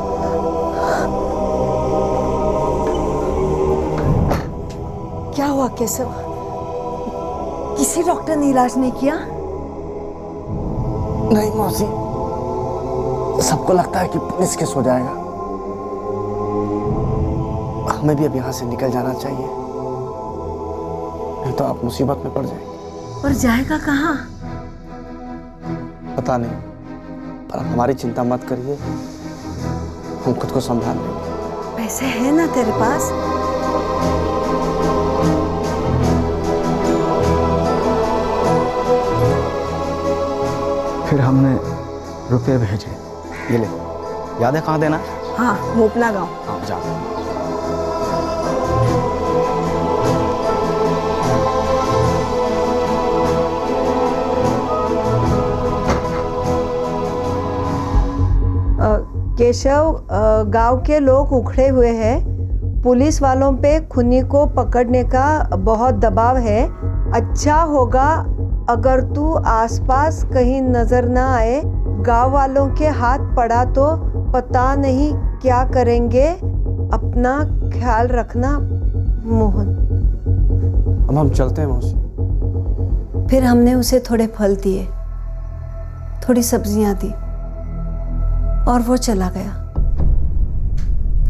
क्या हुआ केशव? किसी डॉक्टर ने इलाज नहीं किया? नहीं मौसी, सबको लगता है कि पुलिस केस हो जाएगा। हमें भी अब यहाँ से निकल जाना चाहिए, नहीं तो आप मुसीबत में पड़ जाएंगे। और जाएगा कहाँ? पता नहीं, पर आप हमारी चिंता मत करिए, हम खुद को संभाल लेंगे। पैसे हैं ना तेरे पास? फिर हमने रुपए भेजे। ये ले, याद है कहाँ देना? हाँ, मोपला गाँव। हाँ, जा। केशव, गांव के लोग उखड़े हुए हैं। पुलिस वालों पे खूनी को पकड़ने का बहुत दबाव है। अच्छा होगा अगर तू आसपास कहीं नजर ना आए। गांव वालों के हाथ पड़ा तो पता नहीं क्या करेंगे। अपना ख्याल रखना मोहन। अब हम चलते हैं मौसी। फिर हमने उसे थोड़े फल दिए, थोड़ी सब्जियां दी और वो चला गया।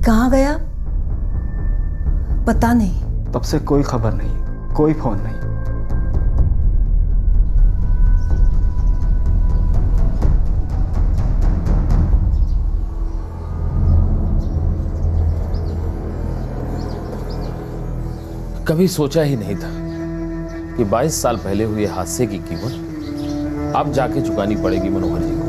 कहाँ गया पता नहीं। तब से कोई खबर नहीं, कोई फोन नहीं। कभी सोचा ही नहीं था कि 22 साल पहले हुए हादसे की कीमत अब जाके चुकानी पड़ेगी मनोहर जी को।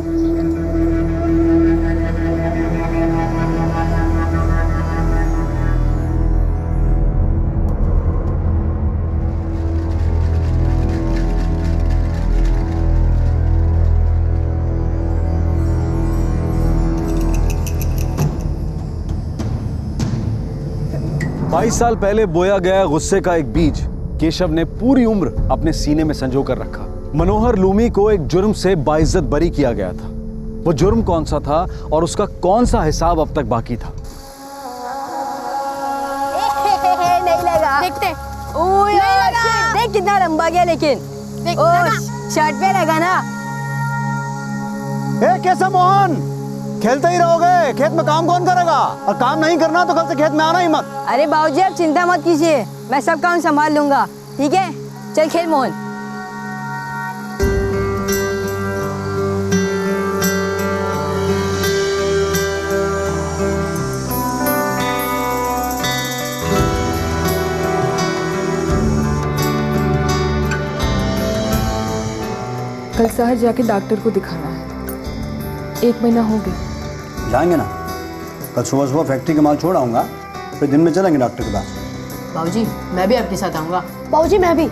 बाईस साल पहले बोया गया गुस्से का एक बीज केशव ने पूरी उम्र अपने सीने में संजो कर रखा। मनोहर लूमी को एक जुर्म से बाइज्जत बरी किया गया था। वो जुर्म कौन सा था और उसका कौन सा हिसाब अब तक बाकी था? नहीं लगा। देखते। देख कितना लंबा गया, लेकिन शर्ट पे लगा ना। कैसा मोहन, खेलते ही रहोगे? खेत में काम कौन करेगा? और काम नहीं करना तो कल से खेत में आना ही मत। अरे बाबूजी आप चिंता मत कीजिए, मैं सब काम संभाल लूंगा। ठीक है, चल खेल मोहन। कल शहर जाके डॉक्टर को दिखाना है। 1 महीना हो गया। जाएंगे ना, कल सुबह सुबह फैक्ट्री का माल छोड़ आऊँगा, फिर दिन में चलेंगे डॉक्टर के पास। बाबूजी मैं भी आपके साथ आऊँगा। बाबूजी मैं भी।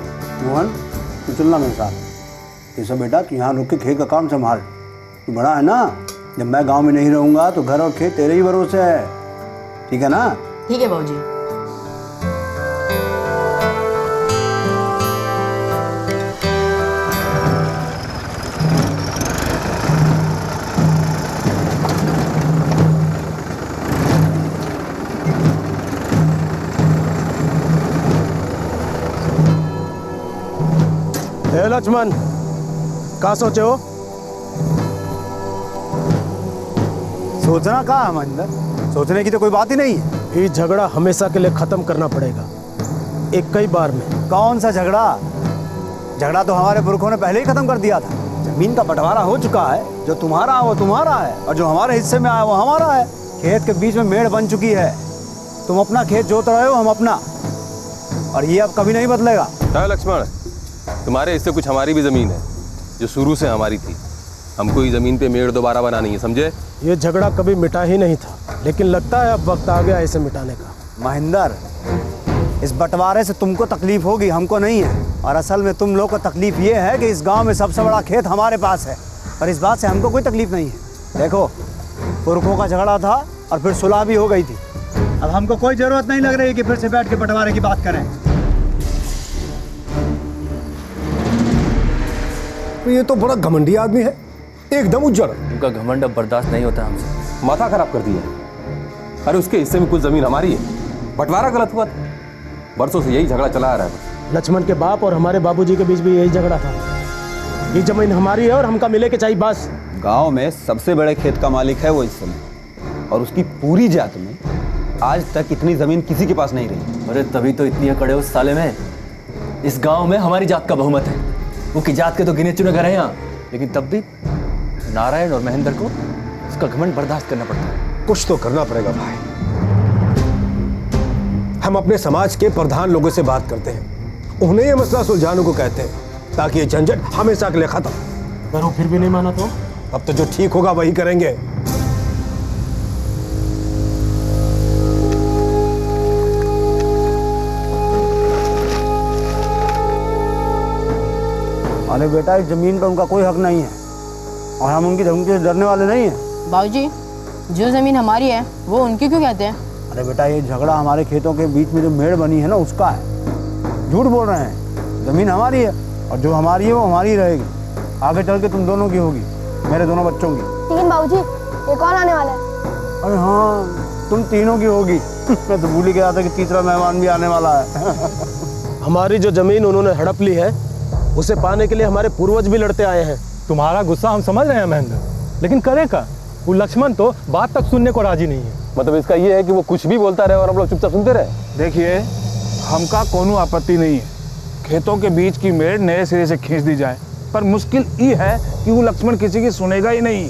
मोहन तू चलना मेरे साथ। ये सब बेटा तू यहाँ रुक के खेत का काम संभाल, तू बड़ा है ना। जब मैं गांव में नहीं रहूँगा तो घर और खेत तेरे ही भरोसे है, ठीक है ना? ठीक है बाबूजी। लक्ष्मण क्या सोचे हो? सोचना कहाँ है महेंद्र, सोचने की तो कोई बात ही नहीं है। ये झगड़ा हमेशा के लिए खत्म करना पड़ेगा, एक कई बार में। कौन सा झगड़ा? झगड़ा तो हमारे पुरखों ने पहले ही खत्म कर दिया था। जमीन का बंटवारा हो चुका है, जो तुम्हारा है वो तुम्हारा है और जो हमारे हिस्से में आया वो हमारा है। खेत के बीच में मेड़ बन चुकी है, तुम अपना खेत जोत रहे हो, हम अपना, और ये अब कभी नहीं बदलेगा। लक्ष्मण, तुम्हारे हिस्से कुछ हमारी भी जमीन है जो शुरू से हमारी थी। हमको ये जमीन पे मेड़ दोबारा बनानी है, समझे? ये झगड़ा कभी मिटा ही नहीं था, लेकिन लगता है अब वक्त आ गया इसे मिटाने का। महेंद्र, इस बंटवारे से तुमको तकलीफ होगी, हमको नहीं है। और असल में तुम लोग को तकलीफ ये है कि इस गांव में सबसे बड़ा खेत हमारे पास है, और इस बात से हमको कोई तकलीफ नहीं है। देखो, पुरखों का झगड़ा था और फिर सुलह भी हो गई थी। अब हमको कोई जरूरत नहीं लग रही कि फिर से बैठ के बंटवारे की बात करें। ये तो बड़ा घमंडी आदमी है, एकदम उज्जड़। उनका घमंड अब बर्दाश्त नहीं होता हमसे। माथा खराब कर दिया। अरे उसके हिस्से में कुछ जमीन हमारी है, बंटवारा गलत हुआ था। बरसों से यही झगड़ा चला आ रहा है। लक्ष्मण के बाप और हमारे बाबूजी के बीच भी यही झगड़ा था। ये जमीन हमारी है और हमका मिले के चाहिए बस। गांव में सबसे बड़े खेत का मालिक है वो इस समय, और उसकी पूरी जात में आज तक इतनी जमीन किसी के पास नहीं रही। अरे तभी तो इतनी अकड़ है उस साले में। इस गांव में हमारी जात का बहुमत है। वो की जात के तो गिने चुने घर हैं यहाँ, लेकिन तब भी नारायण और महेंद्र को उसका घमंड बर्दाश्त करना पड़ता है। कुछ तो करना पड़ेगा भाई। हम अपने समाज के प्रधान लोगों से बात करते हैं, उन्हें ये मसला सुलझाने को कहते हैं, ताकि ये झंझट हमेशा के लिए खत्म। अगर वो फिर भी नहीं माना तो अब तो जो ठीक होगा वही करेंगे। अरे बेटा, इस जमीन पर उनका कोई हक नहीं है और हम उनकी धमकी से डरने वाले नहीं हैं। बाबूजी, जो जमीन हमारी है वो उनकी क्यों कहते हैं? अरे बेटा, ये झगड़ा हमारे खेतों के बीच में जो मेड़ बनी है ना, उसका है। झूठ बोल रहे हैं, जमीन हमारी है और जो हमारी है वो हमारी ही रहेगी। आगे चल के तुम दोनों की होगी, मेरे दोनों बच्चों की। लेकिन बाबूजी, ये कौन आने वाला है? अरे हाँ, तुम तीनों की होगी। मैं तो भूल ही गया था कि तीसरा मेहमान भी आने वाला है। हमारी जो जमीन उन्होंने हड़प ली है उसे पाने के लिए हमारे पूर्वज भी लड़ते आए हैं। तुम्हारा गुस्सा हम समझ रहे हैं महेंद्र, लेकिन करे का वो लक्ष्मण तो बात तक सुनने को राजी नहीं है। मतलब इसका ये है कि वो कुछ भी बोलता रहे और हम लोग चुपचाप सुनते रहे। देखिए, हमका कोनो आपत्ति नहीं है खेतों के बीच की मेड़ नए सिरे से खींच दी जाए, पर मुश्किल ये है कि वो लक्ष्मण किसी की सुनेगा ही नहीं।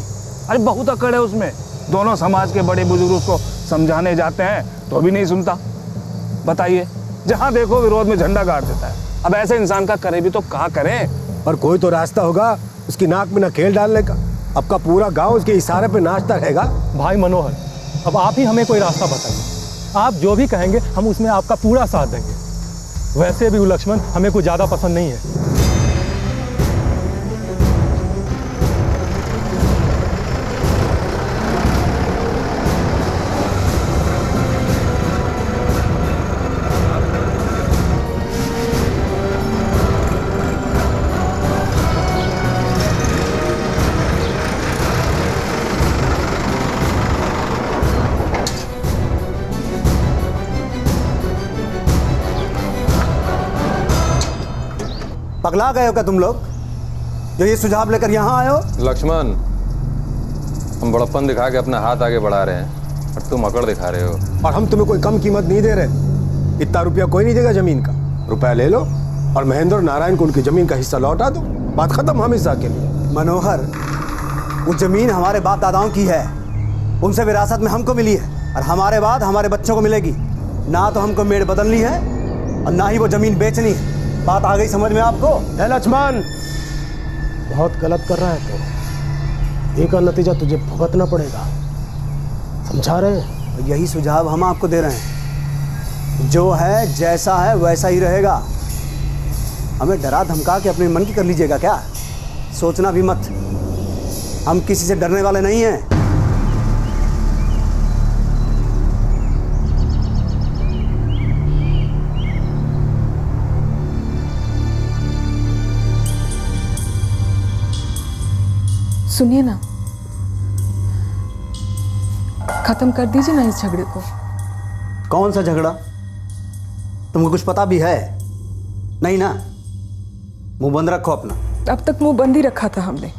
अरे बहुत अकड़ है उसमें, दोनों समाज के बड़े बुजुर्ग उसको समझाने जाते हैं तो भी नहीं सुनता। बताइए, जहाँ देखो विरोध में झंडा गाड़ देता है। अब ऐसे इंसान का करे भी तो क्या करें? पर कोई तो रास्ता होगा उसकी नाक में नकेल डालने का। अब का पूरा गांव उसके इशारे पे नाचता रहेगा। भाई मनोहर, अब आप ही हमें कोई रास्ता बताइए। आप जो भी कहेंगे हम उसमें आपका पूरा साथ देंगे। वैसे भी वो लक्ष्मण हमें कोई ज़्यादा पसंद नहीं है। पगला गए हो क्या तुम लोग जो ये सुझाव लेकर यहाँ आए हो? लक्ष्मण, हम बड़प्पन दिखा के अपना हाथ आगे बढ़ा रहे हैं और तुम अकड़ दिखा रहे हो। और हम तुम्हें कोई कम कीमत नहीं दे रहे। इतना रुपया कोई नहीं देगा जमीन का। रुपया ले लो और महेंद्र और नारायण को उनकी जमीन का हिस्सा लौटा दो। बात खत्म हमेशा के लिए। मनोहर, वो जमीन हमारे बाप दादाओं की है, उनसे विरासत में हमको मिली है और हमारे बाद हमारे बच्चों को मिलेगी। ना तो हमको मेड़ बदलनी है और ना ही वो जमीन बेचनी है। बात आ गई समझ में आपको? लक्ष्मण, बहुत गलत कर रहा है तो एक नतीजा तुझे भुगतना पड़ेगा। समझा रहे हैं? यही सुझाव हम आपको दे रहे हैं। जो है जैसा है वैसा ही रहेगा। हमें डरा धमका के अपने मन की कर लीजिएगा क्या? सोचना भी मत, हम किसी से डरने वाले नहीं हैं। सुनिए ना, खत्म कर दीजिए ना इस झगड़े को। कौन सा झगड़ा? तुमको कुछ पता भी है? नहीं ना? मुंह बंद रखो अपना। अब तक मुंह बंद ही रखा था हमने,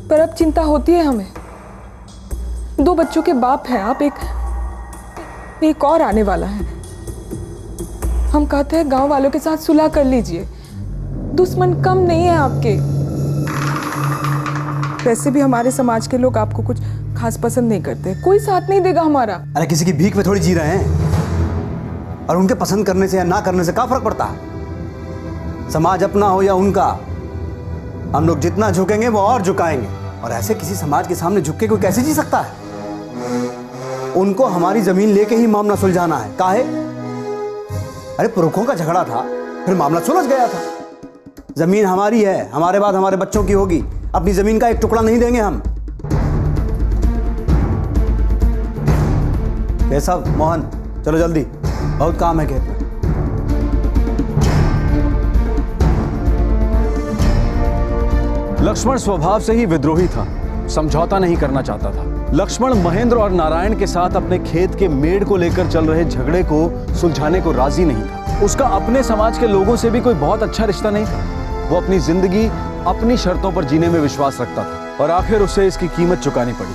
पर अब चिंता होती है हमें। 2 बच्चों के बाप हैं आप, एक और आने वाला है। हम कहते हैं गांव वालों के साथ सुलह कर लीजिए, दुश्मन कम नहीं है आपके। वैसे भी हमारे समाज के लोग आपको कुछ खास पसंद नहीं करते, कोई साथ नहीं देगा हमारा। अरे किसी की भीख में थोड़ी जी रहे हैं, और उनके पसंद करने से या ना करने से क्या फर्क पड़ता है? समाज अपना हो या उनका, हम लोग जितना झुकेंगे वो और झुकाएंगे। और ऐसे किसी समाज के सामने झुक के कोई कैसे जी सकता है? उनको हमारी जमीन लेके ही मामला सुलझाना है। काहे? अरे पुरखों का झगड़ा था, फिर मामला सुलझ गया था। जमीन हमारी है, हमारे बाद हमारे बच्चों की होगी। अपनी जमीन का एक टुकड़ा नहीं देंगे हम। केशव, मोहन, चलो जल्दी, बहुत काम है खेत में। लक्ष्मण स्वभाव से ही विद्रोही था, समझौता नहीं करना चाहता था। लक्ष्मण महेंद्र और नारायण के साथ अपने खेत के मेड़ को लेकर चल रहे झगड़े को सुलझाने को राजी नहीं था। उसका अपने समाज के लोगों से भी कोई बहुत अच्छा रिश्ता नहीं था। वो अपनी जिंदगी अपनी शर्तों पर जीने में विश्वास रखता था और आखिर उसे इसकी कीमत चुकानी पड़ी।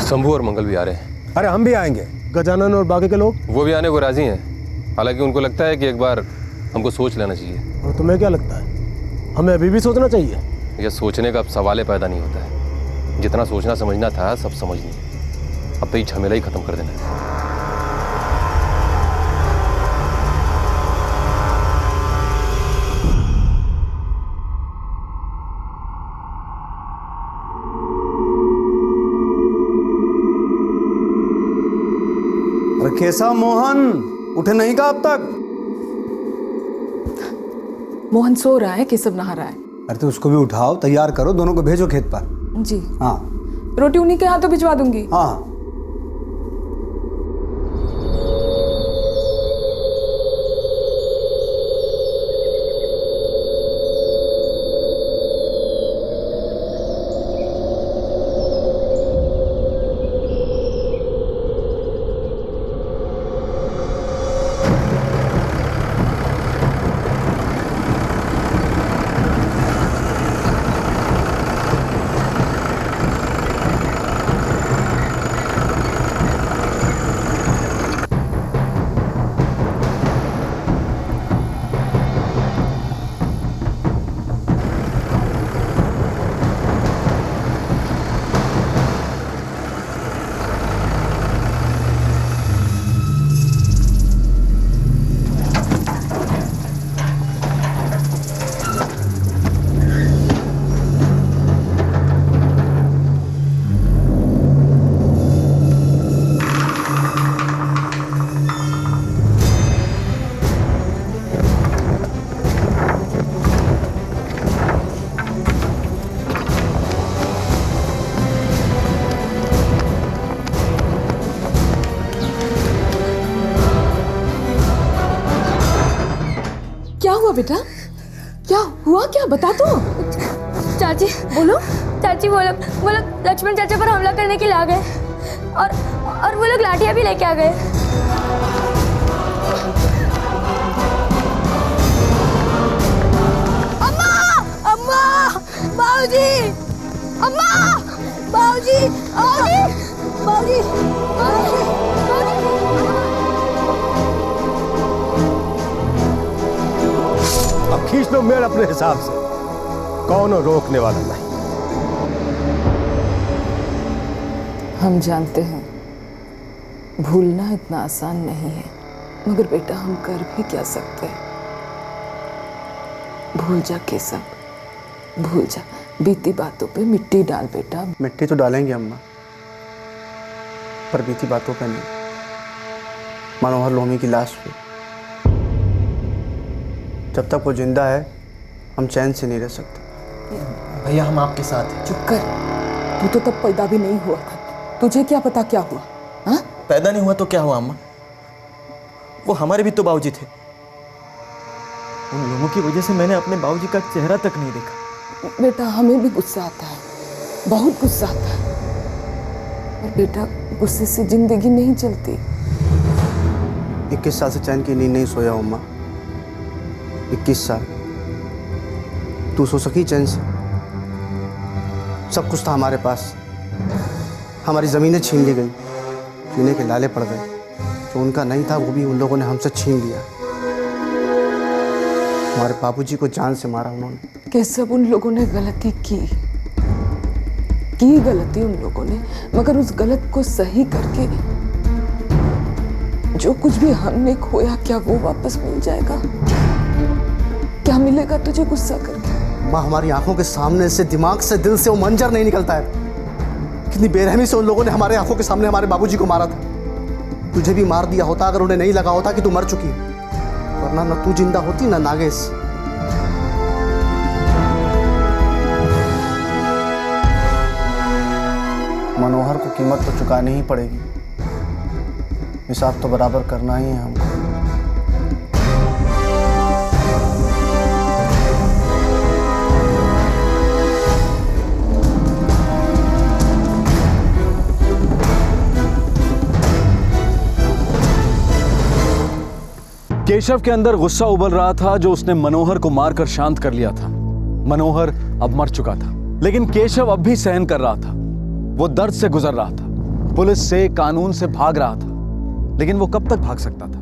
शंभू और मंगल भी आ रहे हैं। अरे हम भी आएंगे। गजानन और बाकी के लोग? वो भी आने को राजी हैं। हालांकि उनको लगता है कि एक बार हमको सोच लेना चाहिए। और तुम्हें क्या लगता है, हमें अभी भी सोचना चाहिए? यह सोचने का अब सवाल पैदा नहीं होता है। जितना सोचना समझना था सब समझ नहीं, अब तो ये झमेला ही खत्म कर देना है। केशव, मोहन उठे नहीं का अब तक? मोहन सो रहा है, केशव नहा रहा है। अरे तो उसको भी उठाओ, तैयार करो, दोनों को भेजो खेत पर। जी हाँ, रोटी उन्हीं के हाथों भिजवा दूंगी। हाँ। बेटा? क्या हुआ, क्या बता तो। चाची बोलो। चाची वो लोग लक्ष्मण चाचा पर हमला करने के लिए आ गए और वो लोग लाठियां भी लेके आ गए। अम्मा, अम्मा, बाबूजी, अम्मा, बाबूजी, बाबूजी, अब खींच लो मेड़ अपने हिसाब से, कौन रोकने वाला नहीं। हम जानते हैं भूलना इतना आसान नहीं है, मगर बेटा हम कर भी क्या सकते हैं। भूल जा केशव, भूल जा। बीती बातों पे मिट्टी डाल बेटा। मिट्टी तो डालेंगे अम्मा, पर बीती बातों पे नहीं। मनोहर लोमी की लाश पे जब तक वो जिंदा है हम चैन से नहीं रह सकते। भैया हम आपके साथ हैं। चुप कर, तू तो तब पैदा भी नहीं हुआ था, तुझे क्या पता क्या हुआ? हाँ? पैदा नहीं हुआ तो क्या हुआ अम्मा? वो हमारे भी तो बाबूजी थे। उन लोगों की वजह से मैंने अपने बाबूजी का चेहरा तक नहीं देखा। बेटा हमें भी गुस्सा आता है, बहुत गुस्सा आता है, और बेटा गुस्से से जिंदगी नहीं चलती। 21 साल से चैन की नींद नहीं सोया अम्मा। 21 साल तू सो सकी चैन से? सब कुछ था हमारे पास, हमारी ज़मीनें छीन ली गई, पीने के लाले पड़ गए। जो उनका नहीं था वो भी उन लोगों ने हमसे छीन लिया। हमारे बाबूजी को जान से मारा उन्होंने। केशव उन लोगों ने गलती की गलती उन लोगों ने, मगर उस गलत को सही करके जो कुछ भी हमने खोया क्या वो वापस मिल जाएगा? क्या मिलेगा तुझे गुस्सा करके? माँ हमारी आंखों के सामने से, दिमाग से, दिल से वो मंजर नहीं निकलता है। कितनी बेरहमी से उन लोगों ने हमारे आंखों के सामने हमारे बाबूजी को मारा था। तुझे भी मार दिया होता अगर उन्हें नहीं लगा होता कि तू मर चुकी है, वरना न तू जिंदा होती न नागेश। मनोहर को कीमत तो चुकानी ही पड़ेगी, हिसाब तो बराबर करना ही है हमको। केशव के अंदर गुस्सा उबल रहा था जो उसने मनोहर को मारकर शांत कर लिया था। मनोहर अब मर चुका था, लेकिन केशव अब भी सहन कर रहा था। वो दर्द से गुजर रहा था, पुलिस से, कानून से भाग रहा था, लेकिन वो कब तक भाग सकता था?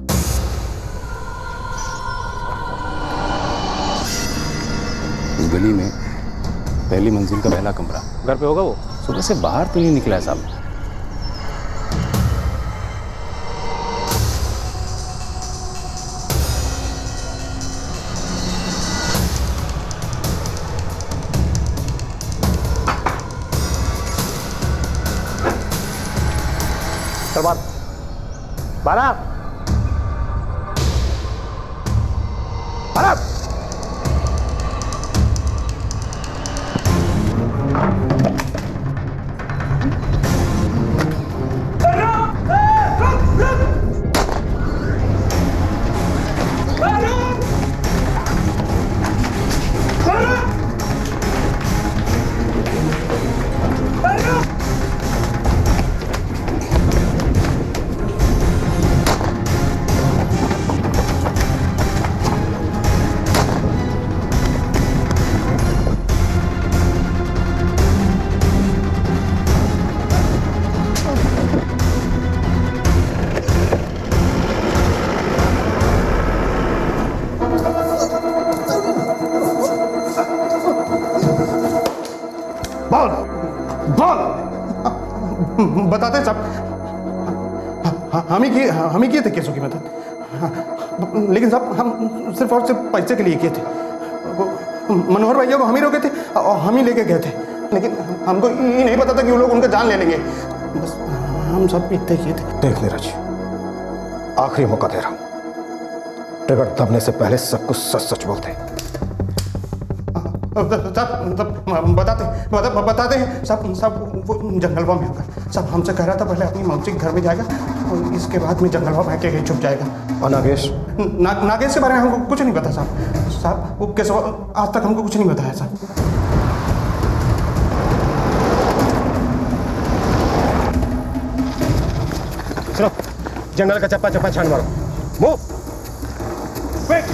इस गली में पहली मंजिल का पहला कमरा घर पे होगा। वो सुबह से बाहर तो नहीं निकला है साहब। बारात बारात बताते सब हम ही किए थे केसों की मदद, लेकिन सब हम सिर्फ और सिर्फ पैसे के लिए किए थे। मनोहर भैया को हम ही रोके थे और हम ही लेके गए थे, लेकिन हमको ये नहीं पता था कि वो लोग उनका जान ले लेंगे। बस हम सब इतने किए थे। देख नीरज, आखिरी मौका दे रहा हूं, ट्रिगर दबने से पहले सब कुछ सच सच बोलते। बताते हैं सब वो जंगल में होगा। सब हमसे कह रहा था पहले अपनी मौसी के घर में जाएगा, और इसके बाद में जंगल में भाग के छुप जाएगा। और नागेश? नागेश के बारे में हमको कुछ नहीं पता साहब। साहब वो केशव आज तक हमको कुछ नहीं बताया साहब। चलो जंगल का चप्पा चप्पा छान मारो। Move quick.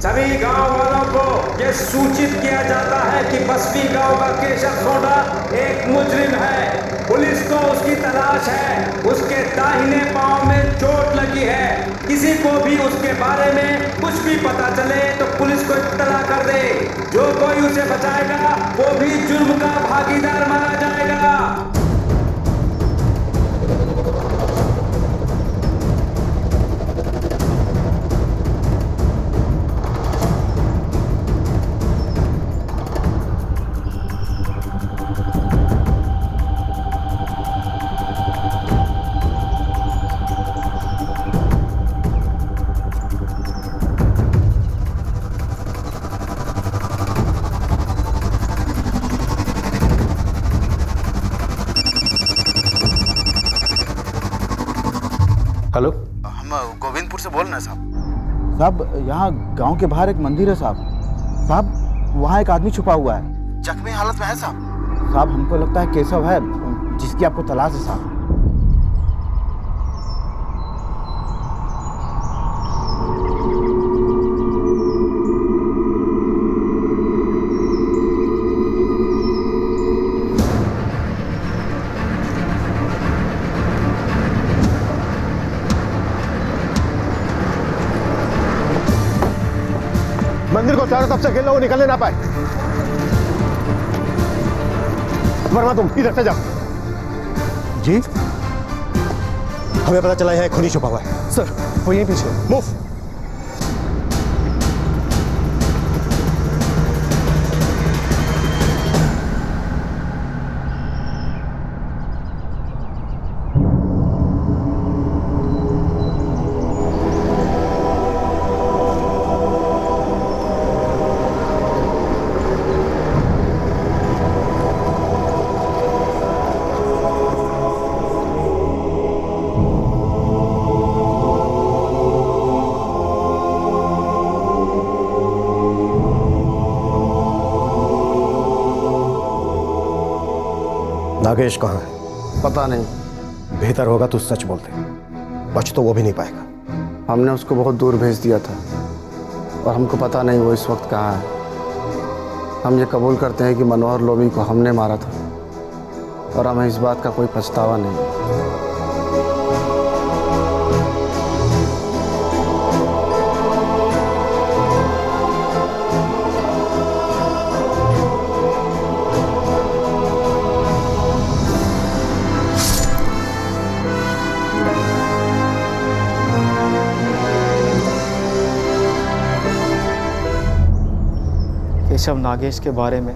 सभी गांव वालों को यह सूचित किया जाता है कि बस्ती गांव का केशव सोंडा एक मुजरिम है। पुलिस को उसकी तलाश है। उसके दाहिने पांव में चोट लगी है। किसी को भी उसके बारे में कुछ भी पता चले तो पुलिस को इत्तला कर दे। जो कोई उसे बचाएगा वो भी जुर्म का भागीदार माना जाएगा। हेलो, हम गोविंदपुर से बोल रहे हैं साहब। साहब यहाँ गांव के बाहर एक मंदिर है साहब। साहब वहाँ एक आदमी छुपा हुआ है, जख्मी हालत में है साहब। साहब हमको लगता है केशव है जिसकी आपको तलाश है साहब। मंदिर को चारों तरफ से घेर लो, वो निकलने ना पाए। वर्मा तुम इधर से जाओ। जी हमें पता चला है खूनी छुपा हुआ है। सर वो यहीं पीछे। मूव। नागेश कहाँ है? पता नहीं। बेहतर होगा तू सच बोलते, बच तो वो भी नहीं पाएगा। हमने उसको बहुत दूर भेज दिया था और हमको पता नहीं वो इस वक्त कहाँ है। हम ये कबूल करते हैं कि मनोहर लोमी को हमने मारा था और हमें इस बात का कोई पछतावा नहीं। केशव नागेश के बारे में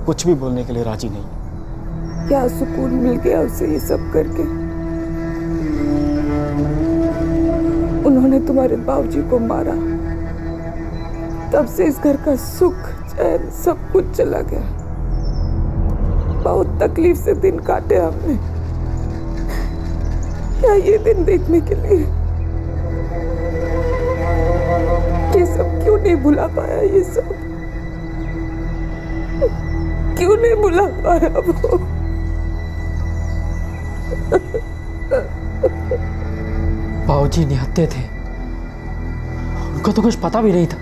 कुछ भी बोलने के लिए राजी नहीं। क्या सुकून मिल गया उसे ये सब करके। उन्होंने तुम्हारे बाबूजी को मारा, तब से इस घर का सुख चैन सब कुछ चला गया। बहुत तकलीफ से दिन काटे हमने। क्या ये दिन देखने के लिए? ये सब क्यों नहीं भुला पाया? ये सब क्यों नहीं भुला पाया वो? बाबूजी निहत्थे थे, उनको तो कुछ पता भी नहीं था।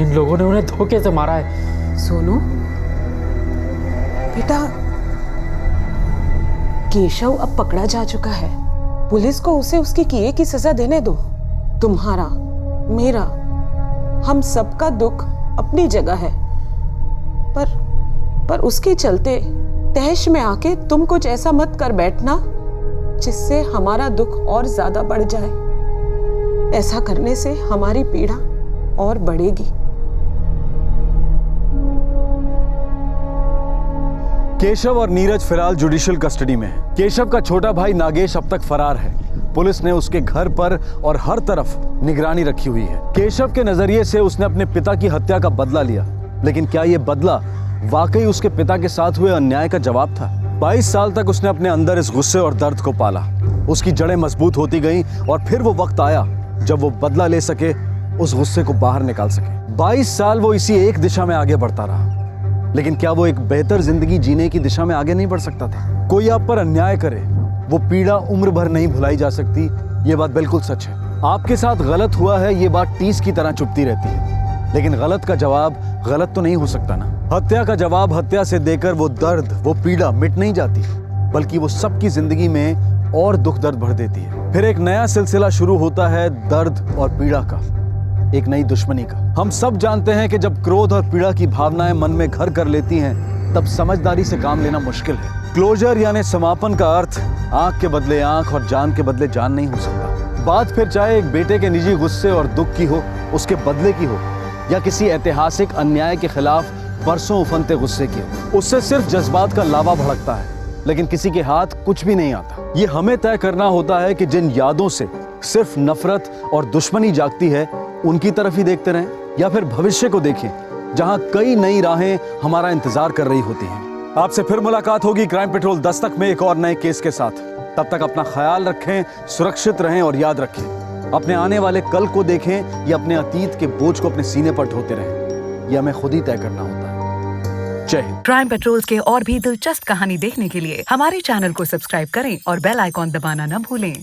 इन लोगों ने उन्हें धोखे से मारा है। सोनू बेटा, केशव अब पकड़ा जा चुका है। पुलिस को उसे उसकी किए की सजा देने दो। तुम्हारा, मेरा, हम सबका दुख अपनी जगह है, पर उसके चलते तहश में आके तुम कुछ ऐसा मत कर बैठना जिससे हमारा दुख और ज्यादा बढ़ जाए। ऐसा करने से हमारी पीड़ा और बढ़ेगी। केशव और नीरज फिलहाल जुडिशियल कस्टडी में है। केशव का छोटा भाई नागेश अब तक फरार है पुलिस ने उसके घर पर और हर तरफ निगरानी रखी हुई है। केशव के नजरिए से उसने अपने पिता की हत्या का बदला लिया, लेकिन क्या यह बदला वाकई उसके पिता के साथ हुए अन्याय का जवाब था? 22 साल तक उसने अपने अंदर इस गुस्से और दर्द को पाला। उसकी जड़ें मजबूत होती गईं और फिर वो वक्त आया जब वो बदला ले सके, उस गुस्से को बाहर निकाल सके। 22 साल वो इसी एक दिशा में आगे बढ़ता रहा, लेकिन क्या वो एक बेहतर जिंदगी जीने की दिशा में आगे नहीं बढ़ सकता था? कोई आप पर अन्याय करे, वो पीड़ा उम्र भर नहीं भुलाई जा सकती, ये बात बिल्कुल सच है। आपके साथ गलत हुआ है, ये बात टीस की तरह चुभती रहती है, लेकिन गलत का जवाब गलत तो नहीं हो सकता ना। हत्या का जवाब हत्या से देकर वो दर्द, वो पीड़ा मिट नहीं जाती, बल्कि वो सबकी जिंदगी में और दुख दर्द भर देती है। फिर एक नया सिलसिला शुरू होता है दर्द और पीड़ा का, एक नई दुश्मनी का। हम सब जानते हैं कि जब क्रोध और पीड़ा की भावनाएं मन में घर कर लेती हैं, तब समझदारी से काम लेना मुश्किल है। क्लोजर यानी समापन का अर्थ आंख के बदले आंख और जान के बदले जान नहीं हो सकता। बात फिर चाहे एक बेटे के निजी गुस्से और दुख की हो, उसके बदले की हो, या किसी ऐतिहासिक अन्याय के खिलाफ बरसों उफनते गुस्से की हो, उससे सिर्फ जज्बात का लावा भड़कता है, लेकिन किसी के हाथ कुछ भी नहीं आता। ये हमें तय करना होता है कि जिन यादों से सिर्फ नफरत और दुश्मनी जागती है, उनकी तरफ ही देखते रहें, या फिर भविष्य को देखें जहां कई नई राहें हमारा इंतजार कर रही होती हैं। आपसे फिर मुलाकात होगी क्राइम पेट्रोल दस्तक में एक और नए केस के साथ। तब तक अपना ख्याल रखें, सुरक्षित रहें और याद रखें, अपने आने वाले कल को देखें या अपने अतीत के बोझ को अपने सीने पर ढोते रहें। यह हमें खुद ही तय करना होता है। जय हिंद। क्राइम पेट्रोल्स के और भी दिलचस्प कहानी देखने के लिए हमारे चैनल को सब्सक्राइब करें और बेल आइकॉन दबाना न भूलें।